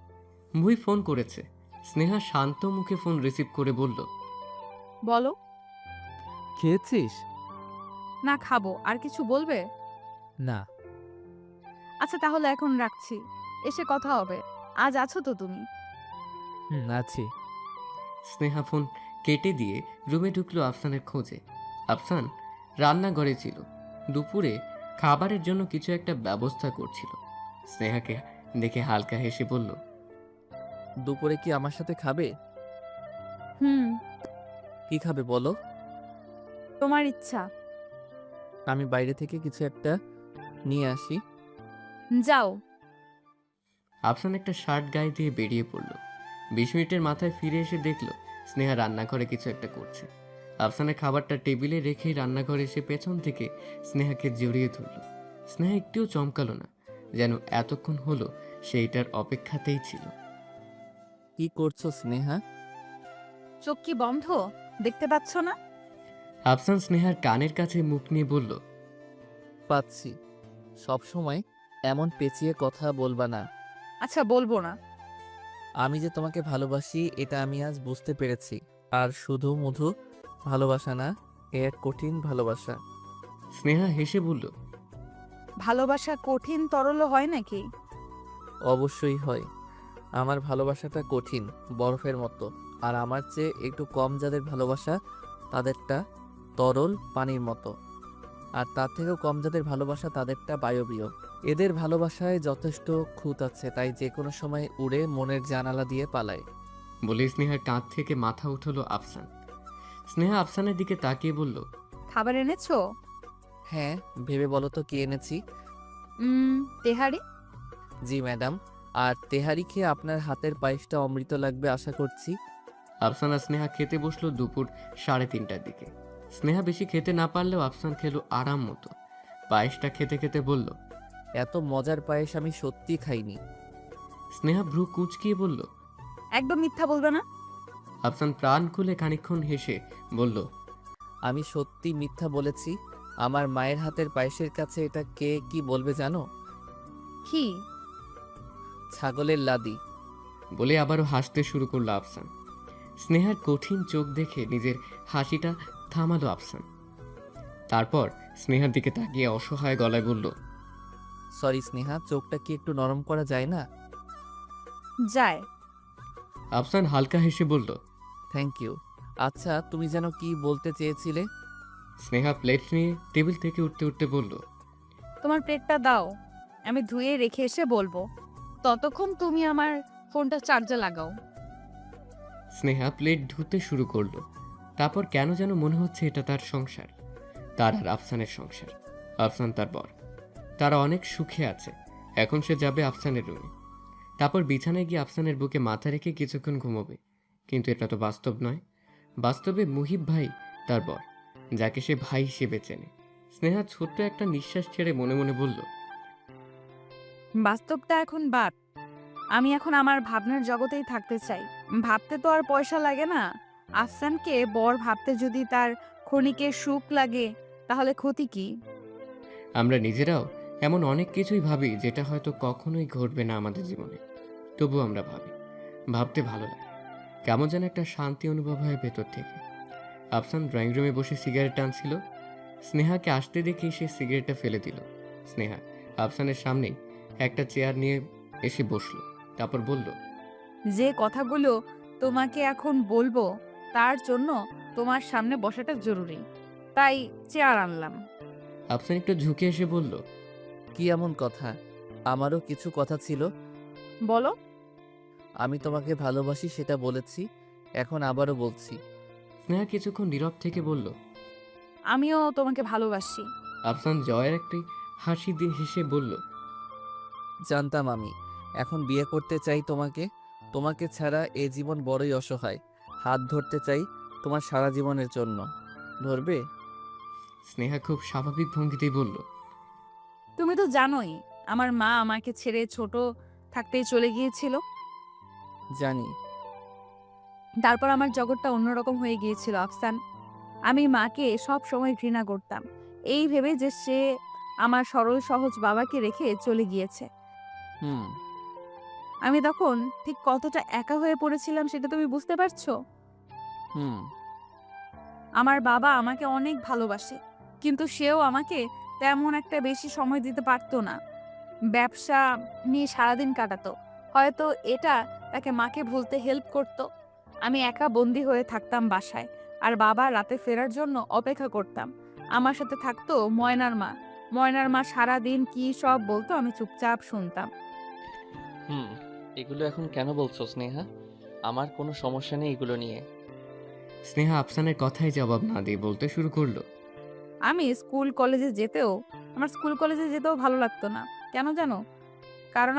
মুই ফোন করেছে। স্নেহা শান্ত মুখে ফোন রিসিভ করে বলল, বলো। খেয়েছিস? না, খাবো। আর কিছু বলবে? না। আচ্ছা তাহলে এখন রাখছি, এসে কথা হবে। আজ আছো তো তুমি? আছি। স্নেহা ফোন কেটে দিয়ে রুমে ঢুকলো আফসানের খোঁজে। আফসান রান্নাঘরে ছিল। দুপুরে খাবারের জন্য কিছু একটা ব্যবস্থা করছিল। স্নেহাকে দেখে হালকা হেসে বলল, দুপুরে কি আমার সাথে খাবে? হুম, কি খাবে বলো? তোমার ইচ্ছা। আমি বাইরে থেকে কিছু একটা নিয়ে আসি। যাও। আফসান একটা শার্ট গায়ে দিয়ে বেরিয়ে পড়ল। 20 মিনিটের মাথায় ফিরে এসে দেখল স্নেহা রান্নাঘরে কিছু একটা করছে। আফসানের খাবারটা টেবিলে রেখেই রান্নাঘরে এসে পেছন থেকে স্নেহাকে জড়িয়ে ধরল। স্নেহা একটুও চমকালো না, যেন এতক্ষণ হলো সেইটার অপেক্ষাতেই ছিল। কি করছো স্নেহা? চোখ কি বন্ধ, দেখতে পাচ্ছ না? আফসান স্নেহার কানের কাছে মুখ নিয়ে বলল, পাচ্ছি। সব সময় এমন পেঁচিয়ে কথা বলবা না। আচ্ছা বলবো না। আমি যে তোমাকে ভালোবাসি এটা আমি আজ বুঝতে পেরেছি। আর শুধু মধু ভালোবাসা না, এ এক কঠিন ভালোবাসা। স্নেহা হেসে বলল, ভালোবাসা কঠিন তরল হয় নাকি? অবশ্যই হয়। আমার ভালোবাসাটা কঠিন, বরফের মতো। আর আমার চেয়ে একটু কম যাদের ভালোবাসা, তাদেরটা তরল পানির মতো। আর তার থেকেও কম যাদের ভালোবাসা, তাদেরটা বায়বীয়। এদের ভালোবাসায় যথেষ্ট খুঁত আছে, তাই যে কোনো সময় উড়ে মনের জানালা দিয়ে পালায়। বলে স্নেহার কাঁধ থেকে মাথা উঠলো আফসান। স্নেহা আফসানের দিকে তাকিয়ে বলল, খাবার এনেছো? হ্যাঁ, ভেবে বলো তো কি এনেছি? তেহারি। জি ম্যাডাম। আর তেহারি খেয়ে আপনার হাতের পায়েসটা অমৃত লাগবে আশা করছি। আফসান আর স্নেহা খেতে বসলো দুপুর 3:30টার দিকে। স্নেহা বেশি খেতে না পারলেও আফসান খেলো আরাম মতো। পায়েসটা খেতে খেতে বলল। এত মজার পায়েস আমি সত্যি খাইনি। স্নেহা ভ্রু কুঁচকিয়ে বলল। একদম মিথ্যা বলবে না। আফসান প্রাণ খুলে খানিকক্ষণ হেসে বলল। আমি সত্যি মিথ্যা বলেছি। আমার মায়ের হাতের পায়েসের কাছে এটা কে কি বলবে জানো? কি? ছাগলের লাদি। বলে আবারও হাসতে শুরু করলো আফসান। স্নেহার কঠিন চোখ দেখে নিজের হাসিটা থামালো আফসান। তারপর স্নেহার দিকে তাকিয়ে অসহায় গলায় বলল। সরি স্নেহা, চোখটা কি একটু নরম করা যায় না? যায়। আফসান হালকা হেসে বলল। Thank you. আচ্ছা, তুমি যেন কি বলতে চেয়েছিলে? স্নেহা প্লেট নিয়ে টেবিল থেকে উঠতে উঠতে বলল। তোমার প্লেটটা দাও, আমি ধুয়ে রেখে এসে বলবো। ততক্ষণ তুমি আমার ফোনটা চার্জে লাগাও। স্নেহা প্লেট ধুতে শুরু করলো। তারপর কেন যেন মনে হচ্ছে এটা তার সংসার, তার আর আফসানের সংসার। আফসান তার বর, তারা অনেক সুখে আছে। এখন সে যাবে আফসানের রুমে, তারপর বিছানায় গিয়ে আফসানের বুকে মাথা রেখে কিছুক্ষণ ঘুমোবে। কিন্তু এটা তো বাস্তব নয়। বাস্তবে মুহিব ভাই তার বর, যাকে সে ভাই হিসেবে চেনে। স্নেহা ছোট্ট একটা নিঃশ্বাস ছেড়ে মনে মনে বলল। বাস্তবটা এখন বাদ, আমি এখন আমার ভাবনার জগতেই থাকতে চাই। ভাবতে তো আর পয়সা লাগে না। আফসানকে বর ভাবতে যদি তার ক্ষণিকের সুখ লাগে, তাহলে ক্ষতি কি? আমরা নিজেরাও এমন অনেক কিছুই ভাবি যেটা হয়তো কখনোই ঘটবে না আমাদের জীবনে। তবু আমরা ভাবি, ভাবতে ভালো লাগে। কেমন যেন একটা শান্তি অনুভব হয় ভেতর থেকে। আফসান ড্রয়িং রুমে বসে সিগারেট টানছিল। স্নেহাকে আসতে দেখে সে সিগারেটটা ফেলে দিল। স্নেহা আফসানের সামনেই একটা চেয়ার নিয়ে এসে বসলো। তারপর বলল। যে কথাগুলো তোমাকে এখন বলবো তার জন্য তোমার সামনে বসাটা জরুরি, তাই চেয়ার আনলাম। আফসান একটু ঝুঁকে এসে বলল। কি এমন কথা? আমারও কিছু কথা ছিল। বলো। আমি তোমাকে ভালোবাসি সেটা বলেছি, এখন আবারও বলছি। স্নেহা কিছুক্ষণ নীরব থেকে বলল। আমিও তোমাকে ভালোবাসি। আফসান জয়ের একটি হাসি দিয়ে হেসে বলল। জানতাম আমি। এখন বিয়ে করতে চাই তোমাকে। তোমাকে ছাড়া এ জীবন বড়ই অসহায়। হাত ধরতে চাই তোমার সারা জীবনের জন্য। ধরবে? স্নেহা খুব স্বাভাবিক ভঙ্গিতেই বলল। তুমি তো জানোই আমার মা আমাকে ছেড়ে ছোট থাকতেই চলে গিয়েছিল। জানি। তারপর আমার জগৎটা অন্যরকম হয়ে গিয়েছিল আফসান। আমি মাকে সব সময় ঘৃণা করতাম, এই ভেবে যে সে আমার সরল সহজ বাবাকে রেখে চলে গিয়েছে। হুম। আমি তখন ঠিক কতটা একা হয়ে পড়েছিলাম সেটা তুমি বুঝতে পারছো? হুম। আমার বাবা আমাকে অনেক ভালোবাসে, কিন্তু সেও আমাকে তেমন একটা বেশি সময় দিতে পারতো না। ব্যবসা নিয়ে সারাদিন কাটাতো। হয়তো এটা তাকে মাকে ভুলতে হেল্প করতো। আমি একা বন্দি হয়ে থাকতাম বাসায়, আর বাবা রাতে ফেরার জন্য অপেক্ষা করতাম। আমার সাথে থাকতো ময়নার মা। ময়নার মা সারাদিন কি সব বলতো, আমি চুপচাপ শুনতাম। এগুলো এখন কেন বলছো স্নেহা? আমার কোনো সমস্যা নেই এগুলো নিয়ে। স্নেহা আফসানের কথাই জবাব না দিয়ে বলতে শুরু করলো। আমার স্কুল কলেজে যেতেও ভালো লাগতো না। কেন জানো? কারণ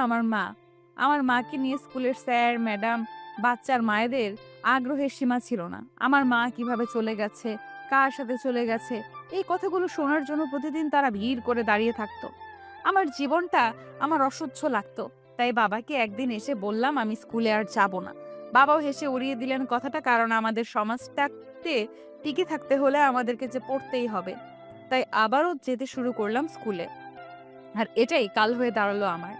আমার মাকে নিয়ে স্কুলের স্যার ম্যাডাম বাচ্চার মায়েদের আগ্রহের সীমা ছিল না। আমার মা কিভাবে চলে গেছে, কার সাথে চলে গেছে, এই কথাগুলো শোনার জন্য প্রতিদিন তারা ভিড় করে দাঁড়িয়ে থাকতো। আমার জীবনটা আমার অসহ্য লাগতো। তাই বাবাকে একদিন এসে বললাম আমি স্কুলে আর যাব না। বাবাও হেসে উড়িয়ে দিলেন কথাটা, কারণ আমাদের সমাজটাতে টিকে থাকতে হলে আমাদেরকে যে পড়তেই হবে। তাই আবারও যেতে শুরু করলাম স্কুলে। আর এটাই কাল হয়ে দাঁড়ালো আমার।